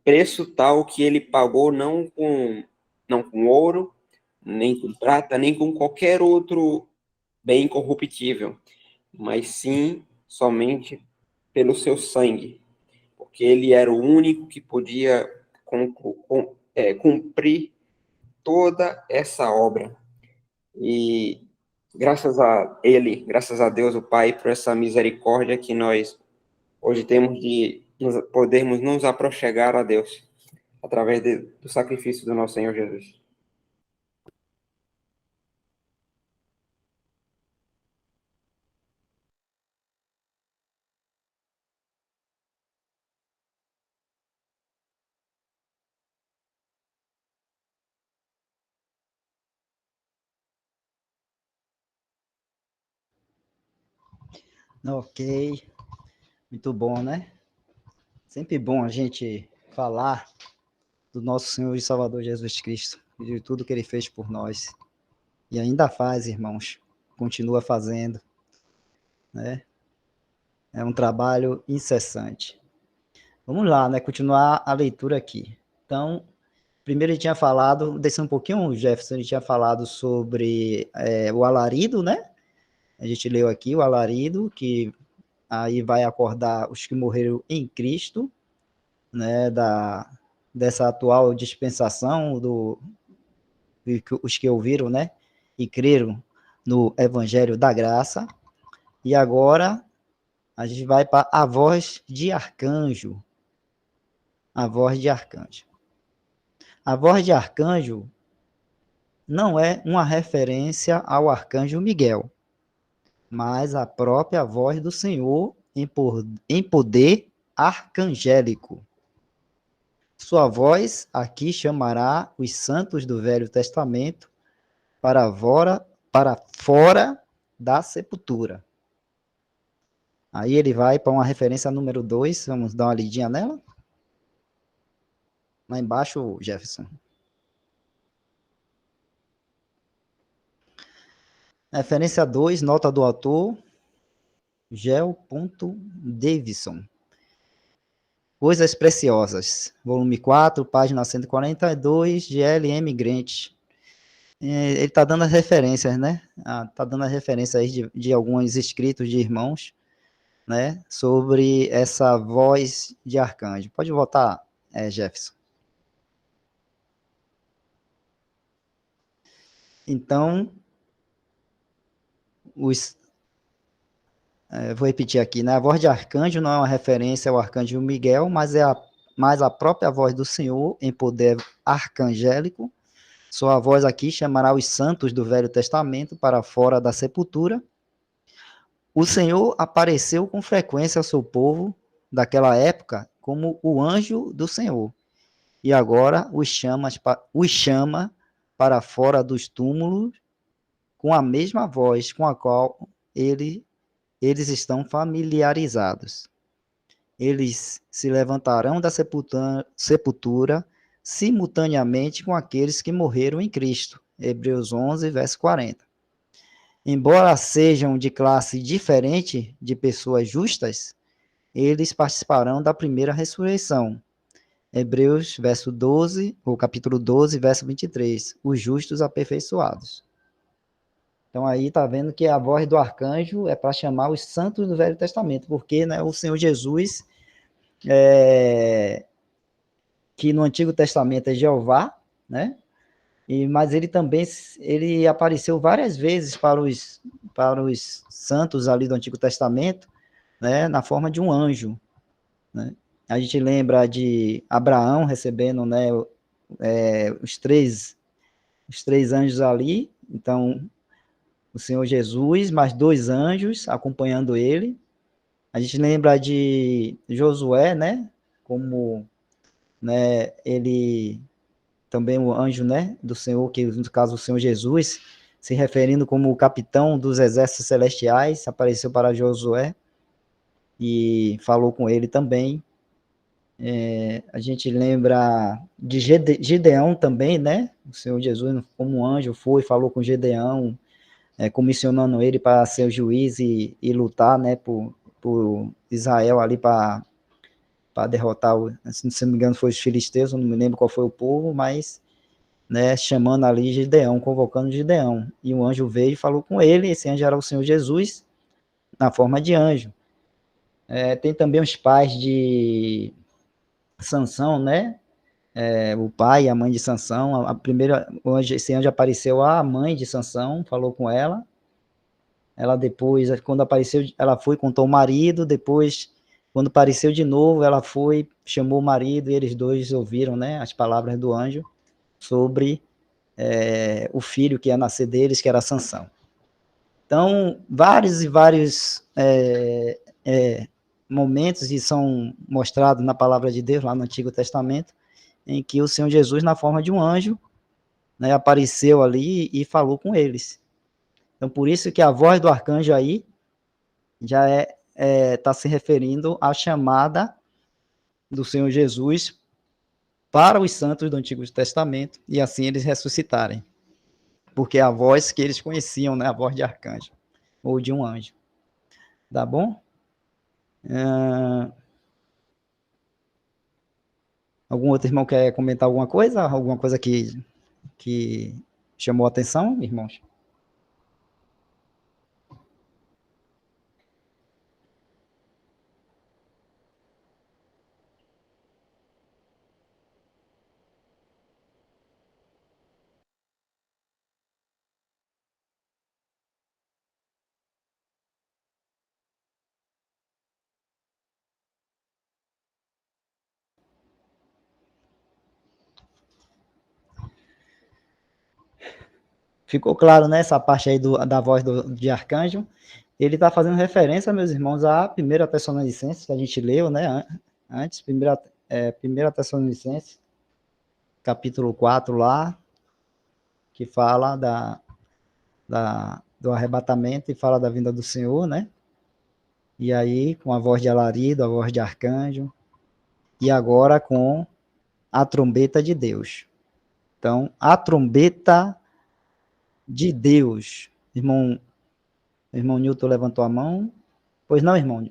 Preço tal que ele pagou não com ouro, nem com prata, nem com qualquer outro bem corruptível, mas sim somente pelo seu sangue, porque ele era o único que podia cumprir toda essa obra. E graças a ele, graças a Deus o Pai, por essa misericórdia que nós hoje temos de podermos nos aproximar a Deus através do sacrifício do nosso Senhor Jesus. Ok, muito bom, né? Sempre bom a gente falar do nosso Senhor e Salvador Jesus Cristo e de tudo que ele fez por nós. E ainda faz, irmãos. Continua fazendo, né? É um trabalho incessante. Vamos lá, né? Continuar a leitura aqui. Então, primeiro ele tinha falado, descendo um pouquinho, o Jefferson, ele tinha falado sobre o alarido, né? A gente leu aqui o alarido, que aí vai acordar os que morreram em Cristo, né? Dessa atual dispensação, os que ouviram, né? E creram no Evangelho da Graça. E agora a gente vai para a voz de arcanjo. A voz de arcanjo. A voz de arcanjo não é uma referência ao arcanjo Miguel, mas a própria voz do Senhor em poder arcangélico. Sua voz aqui chamará os santos do Velho Testamento para fora da sepultura. Aí ele vai para uma referência número 2, vamos dar uma lidinha nela. Lá embaixo, Jefferson. Referência 2, nota do autor, Gel.Davison. Coisas Preciosas, volume 4, página 142, de L.M. Grant. Ele está dando as referências, né? Está dando as referências aí de alguns escritos de irmãos, né? Sobre essa voz de arcanjo. Pode voltar, Jefferson. Então, vou repetir aqui, né? A voz de arcanjo não é uma referência ao arcanjo Miguel, mas é a própria voz do Senhor em poder arcangélico. Sua voz aqui chamará os santos do Velho Testamento para fora da sepultura. O Senhor apareceu com frequência ao seu povo daquela época como o anjo do Senhor, e agora os chama para fora dos túmulos com a mesma voz com a qual eles estão familiarizados. Eles se levantarão da sepultura simultaneamente com aqueles que morreram em Cristo. Hebreus 11, verso 40. Embora sejam de classe diferente de pessoas justas, eles participarão da primeira ressurreição. Hebreus, verso 12, ou capítulo 12, verso 23. Os justos aperfeiçoados. Então aí está vendo que a voz do arcanjo é para chamar os santos do Velho Testamento, porque, né, o Senhor Jesus, que no Antigo Testamento é Jeová, né? Mas ele também ele apareceu várias vezes para os santos ali do Antigo Testamento, né, na forma de um anjo, né? A gente lembra de Abraão recebendo, né, os três anjos ali. Então, o Senhor Jesus, mais 2 anjos acompanhando ele. A gente lembra de Josué, né, como, né, ele também o anjo, né, do Senhor, que no caso o Senhor Jesus, se referindo como o capitão dos exércitos celestiais, apareceu para Josué e falou com ele também. A gente lembra de Gideão também, né, o Senhor Jesus como anjo foi, falou com Gideão, comissionando ele para ser o juiz e lutar, né, por Israel ali para derrotar, se não me engano foi os filisteus, eu não me lembro qual foi o povo, mas, né, chamando ali Gideão, convocando Gideão, e o anjo veio e falou com ele. Esse anjo era o Senhor Jesus, na forma de anjo. Tem também os pais de Sansão, né, o pai e a mãe de Sansão. A primeira, esse anjo apareceu à mãe de Sansão, falou com ela. Ela depois, quando apareceu, ela foi, contou o marido. Depois, quando apareceu de novo, ela foi, chamou o marido, e eles dois ouviram, né, as palavras do anjo sobre o filho que ia nascer deles, que era Sansão. Então, vários e vários momentos, e são mostrados na palavra de Deus, lá no Antigo Testamento, em que o Senhor Jesus, na forma de um anjo, né, apareceu ali e falou com eles. Então, por isso que a voz do arcanjo aí já está se referindo à chamada do Senhor Jesus para os santos do Antigo Testamento, e assim eles ressuscitarem. Porque é a voz que eles conheciam, né, a voz de arcanjo, ou de um anjo. Tá bom? Algum outro irmão quer comentar alguma coisa? Alguma coisa que chamou a atenção, irmãos? Ficou claro, né, essa parte aí da voz de arcanjo? Ele está fazendo referência, meus irmãos, à 1 Tessalonicenses, que a gente leu, né, antes, 1 Tessalonicenses, capítulo 4 lá, que fala do arrebatamento e fala da vinda do Senhor, né? E aí, com a voz de alarido, a voz de arcanjo, e agora com a trombeta de Deus. Então, a trombeta de Deus. Irmão Newton levantou a mão. Pois não, irmão?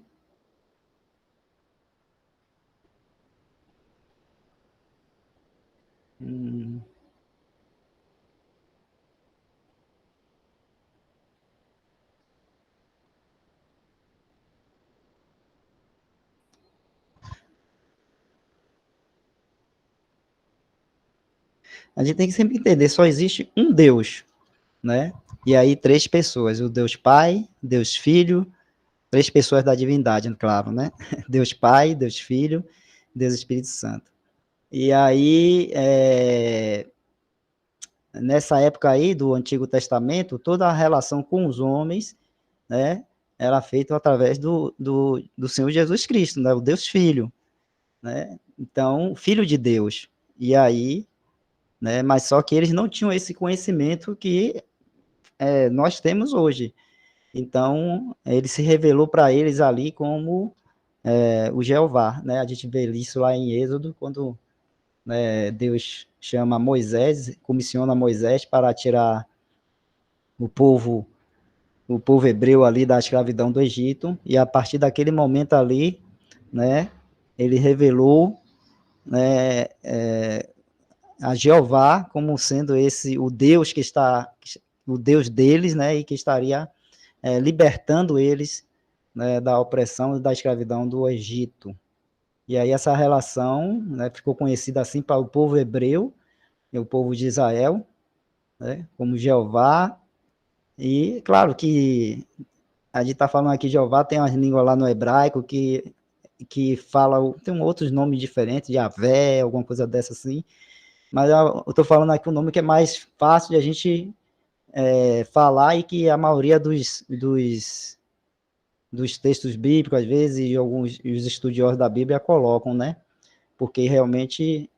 A gente tem que sempre entender, só existe um Deus, né? E aí 3 pessoas, o Deus Pai, Deus Filho, 3 pessoas da divindade, claro, né? Deus Pai, Deus Filho, Deus Espírito Santo. E aí, nessa época aí do Antigo Testamento, toda a relação com os homens, né, era feita através do Senhor Jesus Cristo, né, o Deus Filho, né? Então, Filho de Deus. E aí, né, mas só que eles não tinham esse conhecimento que nós temos hoje. Então, ele se revelou para eles ali como o Jeová, né? A gente vê isso lá em Êxodo, quando, né, Deus chama Moisés, comissiona Moisés para tirar o povo hebreu ali da escravidão do Egito, e a partir daquele momento ali, né, ele revelou, né, a Jeová como sendo esse o Deus que está, o Deus deles, né, e que estaria libertando eles, né, da opressão e da escravidão do Egito. E aí essa relação, né, ficou conhecida assim para o povo hebreu, e o povo de Israel, né, como Jeová. E claro que a gente está falando aqui de Jeová, tem umas línguas lá no hebraico que fala, tem outros nomes diferentes, de Yahvé, alguma coisa dessa assim, mas eu estou falando aqui um nome que é mais fácil de a gente falar e que a maioria dos textos bíblicos, às vezes, e alguns os estudiosos da Bíblia colocam, né? Porque realmente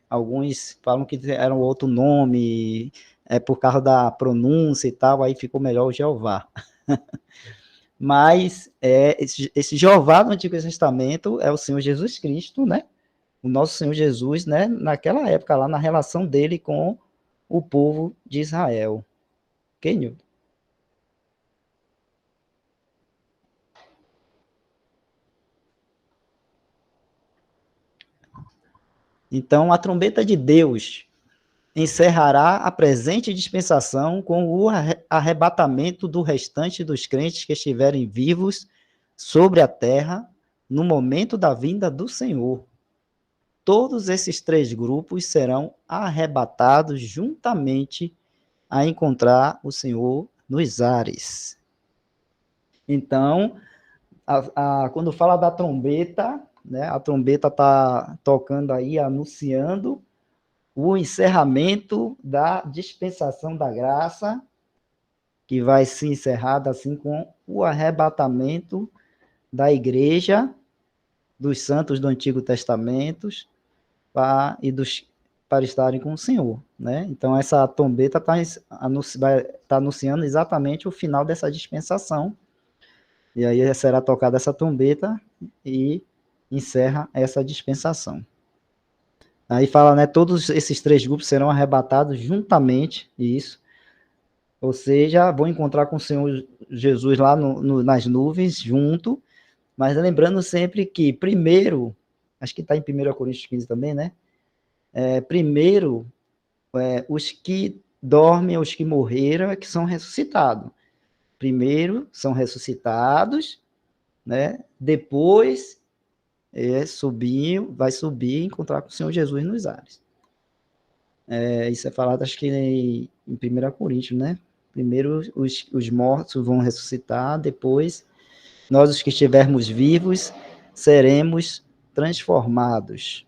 alguns falam que era um outro nome, por causa da pronúncia e tal, aí ficou melhor o Jeová. Mas esse Jeová do Antigo Testamento é o Senhor Jesus Cristo, né? O nosso Senhor Jesus, né? Naquela época lá, na relação dele com o povo de Israel. Ok, Nilton? Então, a trombeta de Deus encerrará a presente dispensação com o arrebatamento do restante dos crentes que estiverem vivos sobre a terra no momento da vinda do Senhor. Todos esses três grupos serão arrebatados juntamente a encontrar o Senhor nos ares. Então, quando fala da trombeta, né, a trombeta está tocando aí, anunciando o encerramento da dispensação da graça, que vai se encerrar assim com o arrebatamento da igreja, dos santos do Antigo Testamento, para estarem com o Senhor, né? Então, essa trombeta está anunciando exatamente o final dessa dispensação, e aí será tocada essa trombeta e encerra essa dispensação. Aí fala, né, todos esses três grupos serão arrebatados juntamente, isso, ou seja, vão encontrar com o Senhor Jesus lá nas nuvens, junto, mas lembrando sempre que primeiro, acho que está em 1 Coríntios 15 também, né, primeiro, os que dormem, os que morreram, é que são ressuscitados. Primeiro são ressuscitados, né, depois vai subir e encontrar com o Senhor Jesus nos ares. Isso é falado, acho que em 1 Coríntios, né? Primeiro os mortos vão ressuscitar, depois nós, os que estivermos vivos, seremos transformados,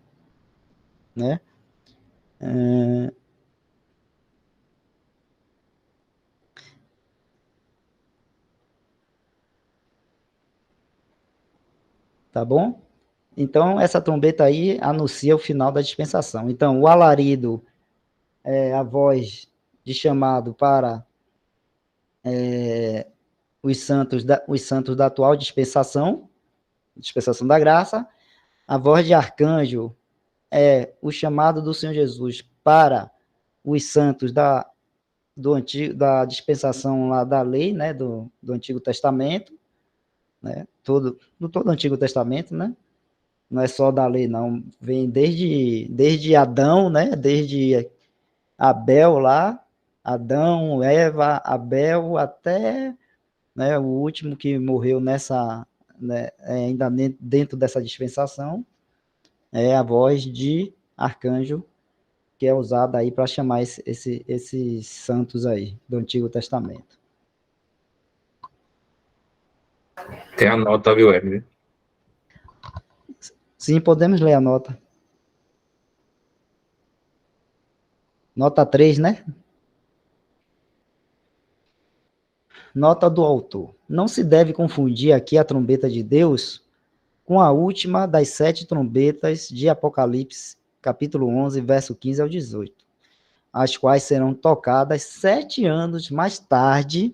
né? Tá bom? Então, essa trombeta aí anuncia o final da dispensação. Então, o alarido é a voz de chamado para os santos da atual dispensação da graça. A voz de arcanjo é o chamado do Senhor Jesus para os santos da dispensação lá da lei, né, do Antigo Testamento, né, todo o Antigo Testamento, né, não é só da lei, não, vem desde Adão, né, desde Abel lá, Adão, Eva, Abel, até, né, o último que morreu nessa, né, ainda dentro dessa dispensação, é a voz de arcanjo, que é usada aí para chamar esses santos aí, do Antigo Testamento. Tem a nota, viu, Emily? Sim, podemos ler a nota. Nota 3, né? Nota do autor. Não se deve confundir aqui a trombeta de Deus com a última das 7 trombetas de Apocalipse, capítulo 11, verso 15 ao 18, as quais serão tocadas 7 anos mais tarde,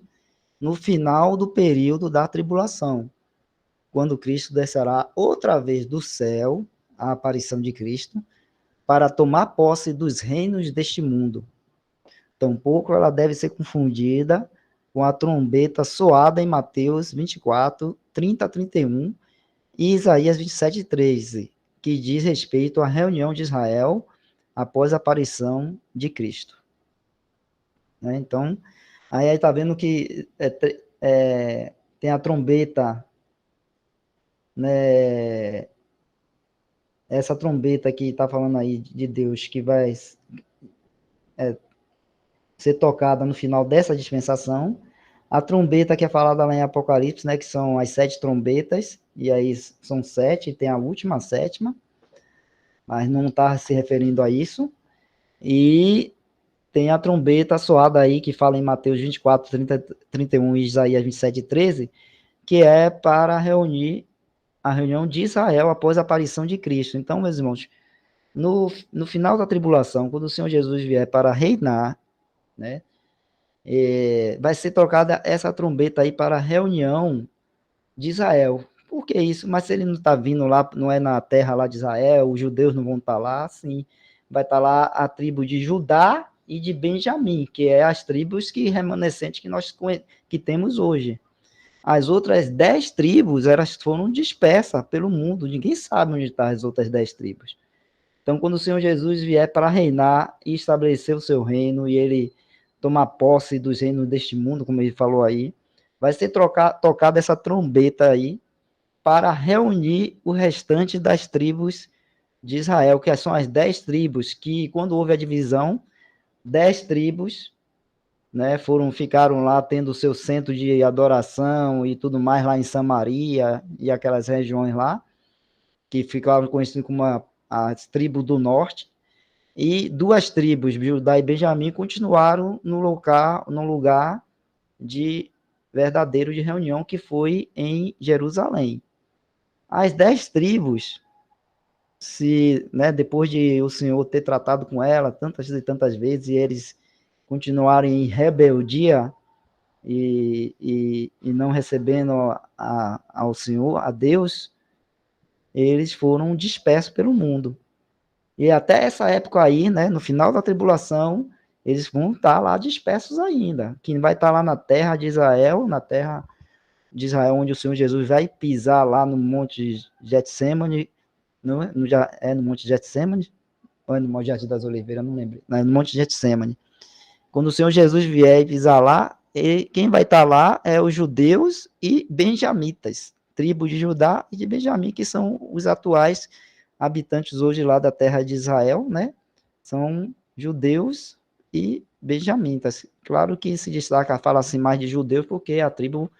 no final do período da tribulação, quando Cristo descerá outra vez do céu, a aparição de Cristo, para tomar posse dos reinos deste mundo. Tampouco ela deve ser confundida com a trombeta soada em Mateus 24, 30 a 31, e Isaías 27:13, que diz respeito à reunião de Israel após a aparição de Cristo. Né? Então, aí está vendo que tem a trombeta, né? Essa trombeta que está falando aí de Deus, que vai ser tocada no final dessa dispensação. A trombeta que é falada lá em Apocalipse, né, que são as 7 trombetas, e aí são 7, tem a última, a 7ª, mas não está se referindo a isso. E tem a trombeta soada aí, que fala em Mateus 24, 30, 31 e Isaías 27:13, que é para reunir a reunião de Israel após a aparição de Cristo. Então, meus irmãos, no final da tribulação, quando o Senhor Jesus vier para reinar, né, vai ser tocada essa trombeta aí para a reunião de Israel. Por que isso? Mas se ele não está vindo lá, não é na terra lá de Israel, os judeus não vão estar lá, sim. Vai estar lá a tribo de Judá e de Benjamim, que é as tribos que remanescentes que temos hoje. As outras 10 tribos, elas foram dispersas pelo mundo, ninguém sabe onde estão as outras 10 tribos. Então, quando o Senhor Jesus vier para reinar e estabelecer o seu reino, e ele tomar posse dos reinos deste mundo, como ele falou aí, vai ser tocada essa trombeta aí para reunir o restante das tribos de Israel, que são as 10 tribos, que quando houve a divisão, 10 tribos, né, ficaram lá tendo o seu centro de adoração e tudo mais lá em Samaria e aquelas regiões lá, que ficavam conhecidas como as tribos do norte, e 2 tribos, Judá e Benjamim, continuaram no lugar de verdadeiro de reunião, que foi em Jerusalém. As 10 tribos, depois de o Senhor ter tratado com ela tantas e tantas vezes, e eles continuarem em rebeldia e não recebendo ao Senhor, a Deus, eles foram dispersos pelo mundo. E até essa época aí, né, no final da tribulação, eles vão estar lá dispersos ainda. Quem vai estar lá na terra de Israel, onde o Senhor Jesus vai pisar lá no Monte Getsemane, no Monte Getsemane, ou é no Monte Jardim das Oliveiras, não lembro, no Monte Getsemane. Quando o Senhor Jesus vier e pisar lá, quem vai estar lá é os judeus e benjamitas, tribo de Judá e de Benjamim, que são os atuais habitantes hoje lá da terra de Israel, né? São judeus e benjamitas. Claro que se destaca, fala assim mais de judeus, porque é a tribo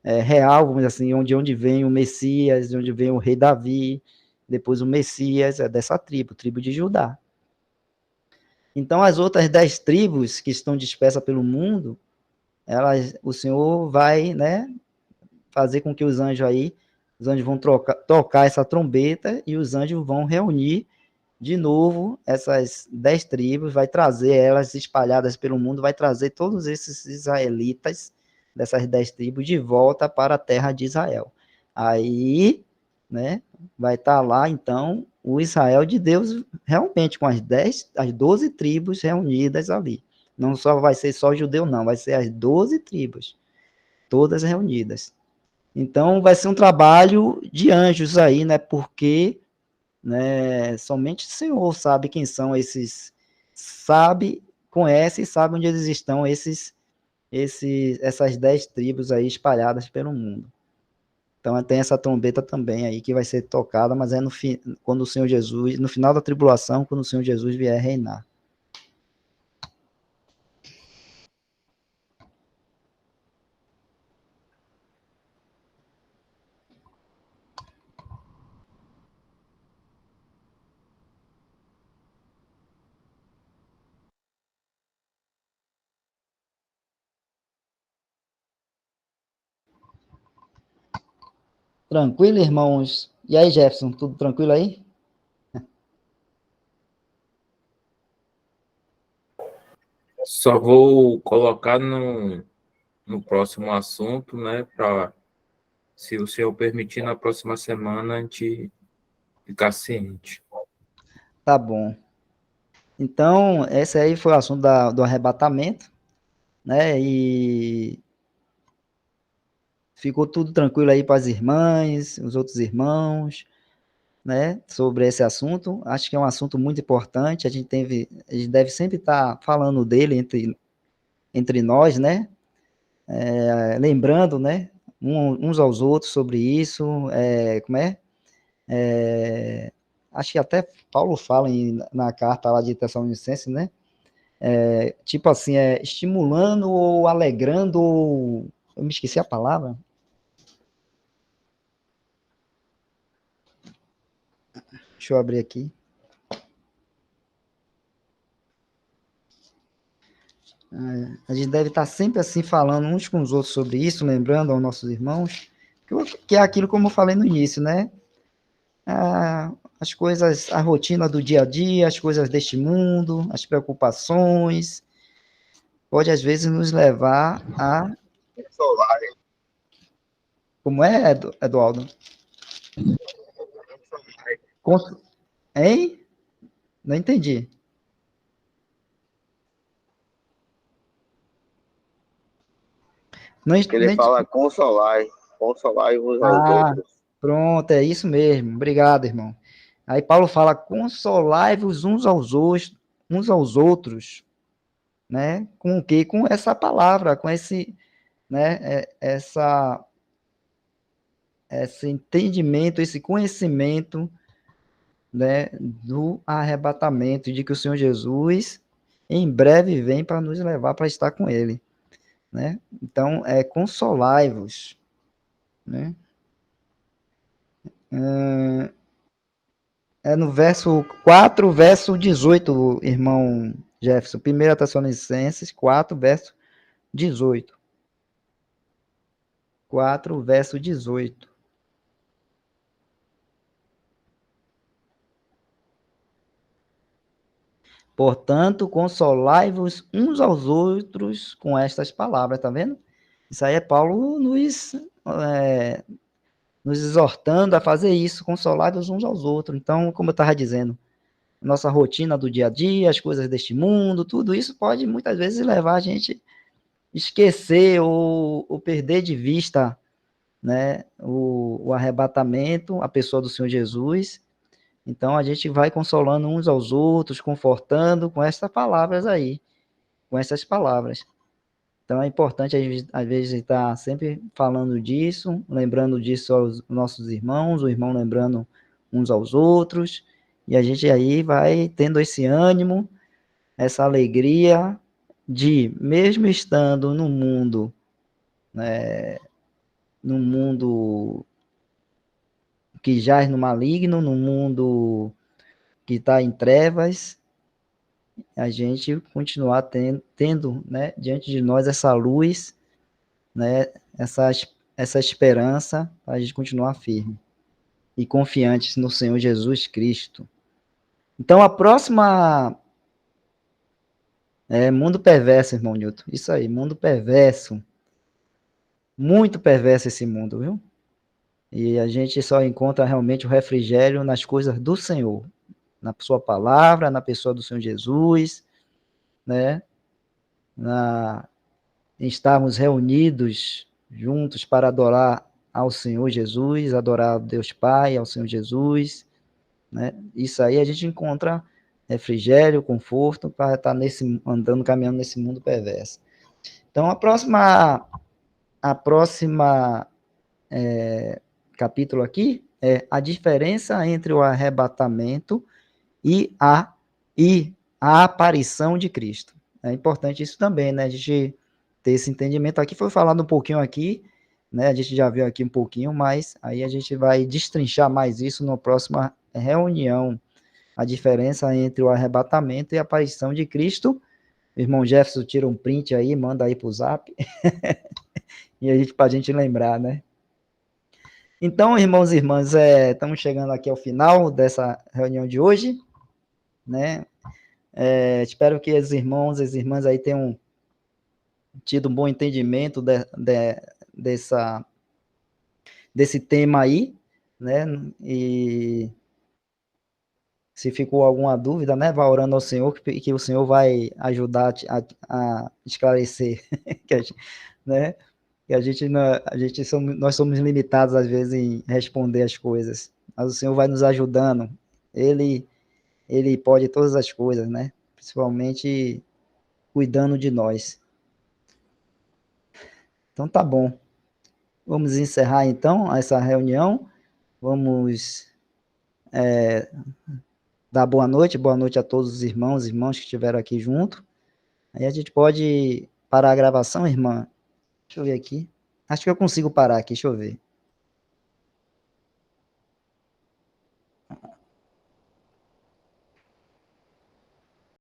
real, vamos dizer assim, onde vem o Messias, onde vem o rei Davi, depois o Messias é dessa tribo de Judá. Então, as outras 10 tribos que estão dispersas pelo mundo, o Senhor vai, né, fazer com que os anjos vão tocar essa trombeta, e os anjos vão reunir de novo essas 10 tribos, vai trazer elas espalhadas pelo mundo, vai trazer todos esses israelitas dessas 10 tribos de volta para a terra de Israel. Aí, né, vai estar lá, então, o Israel de Deus, realmente, com as 12 tribos reunidas ali. Não só vai ser só judeu, não, vai ser as 12 tribos, todas reunidas. Então, vai ser um trabalho de anjos aí, né, porque, né, somente o Senhor sabe quem são esses, conhece e sabe onde eles estão, essas 10 tribos aí espalhadas pelo mundo. Então tem essa trombeta também aí que vai ser tocada, mas quando o Senhor Jesus, no final da tribulação, quando o Senhor Jesus vier reinar. Tranquilo, irmãos? E aí, Jefferson, tudo tranquilo aí? Só vou colocar no próximo assunto, né? Para, se o senhor permitir, na próxima semana a gente ficar ciente. Tá bom. Então, esse aí foi o assunto do arrebatamento, né? E ficou tudo tranquilo aí para as irmãs, os outros irmãos, né, sobre esse assunto. Acho que é um assunto muito importante, a gente deve sempre estar falando dele entre nós, né, lembrando, né, uns aos outros sobre isso, como é? Acho que até Paulo fala na carta lá de Tessalonicenses, né, tipo assim, estimulando ou alegrando, eu me esqueci a palavra. Deixa eu abrir aqui. A gente deve estar sempre assim falando uns com os outros sobre isso, lembrando aos nossos irmãos, que é aquilo como eu falei no início, né? As coisas, a rotina do dia a dia, as coisas deste mundo, as preocupações, pode às vezes nos levar a... Como é, Eduardo? Hein? Não entendi. Não, Que ele fala consolar uns aos outros. Pronto, é isso mesmo. Obrigado, irmão. Aí Paulo fala: consolai-vos uns aos outros, né? Com o quê? Com essa palavra, com esse, né? Esse entendimento, esse conhecimento, né? Do arrebatamento, de que o Senhor Jesus em breve vem para nos levar para estar com Ele, né? Então, consolai-vos, né? No verso 4, verso 18, irmão Jefferson. 1 Tessalonicenses 4, verso 18. 4, verso 18. Portanto, consolai-vos uns aos outros com estas palavras, tá vendo? Isso aí é Paulo nos exortando a fazer isso, consolar-vos uns aos outros. Então, como eu estava dizendo, nossa rotina do dia a dia, as coisas deste mundo, tudo isso pode muitas vezes levar a gente a esquecer ou perder de vista, né, o arrebatamento, a pessoa do Senhor Jesus. Então a gente vai consolando uns aos outros, confortando com essas palavras aí, com essas palavras. Então é importante às vezes estar sempre falando disso, lembrando disso aos nossos irmãos, o irmão lembrando uns aos outros, e a gente aí vai tendo esse ânimo, essa alegria de, mesmo estando no mundo, né, no mundo que jaz no maligno, no mundo que está em trevas, a gente continuar tendo, né, diante de nós essa luz, né, essa esperança, para a gente continuar firme e confiantes no Senhor Jesus Cristo. Então, a próxima mundo perverso, irmão Newton. Isso aí, mundo perverso. Muito perverso esse mundo, viu? E a gente só encontra realmente o refrigério nas coisas do Senhor, na sua palavra, na pessoa do Senhor Jesus, né? Em estarmos reunidos juntos para adorar ao Senhor Jesus, adorar a Deus Pai, ao Senhor Jesus, né? Isso aí a gente encontra refrigério, conforto para estar andando, caminhando nesse mundo perverso. Então, a próxima capítulo aqui é a diferença entre o arrebatamento e a aparição de Cristo. É importante isso também, né? A gente ter esse entendimento. Aqui foi falado um pouquinho aqui, né? A gente já viu aqui um pouquinho, mas aí a gente vai destrinchar mais isso na próxima reunião. A diferença entre o arrebatamento e a aparição de Cristo. O irmão Jefferson tira um print aí, manda aí para o Zap. E para a gente lembrar, né? Então, irmãos e irmãs, estamos chegando aqui ao final dessa reunião de hoje, né? Espero que os irmãos e as irmãs aí tenham tido um bom entendimento desse tema aí, né? E se ficou alguma dúvida, né? Vá orando ao Senhor, que o Senhor vai ajudar a esclarecer, né? que nós somos limitados, às vezes, em responder as coisas. Mas o Senhor vai nos ajudando. Ele pode todas as coisas, né? Principalmente cuidando de nós. Então, tá bom. Vamos encerrar, então, essa reunião. Vamos dar boa noite a todos os irmãos e irmãs que estiveram aqui junto. Aí a gente pode parar a gravação, irmã? Deixa eu ver aqui. Acho que eu consigo parar aqui, deixa eu ver.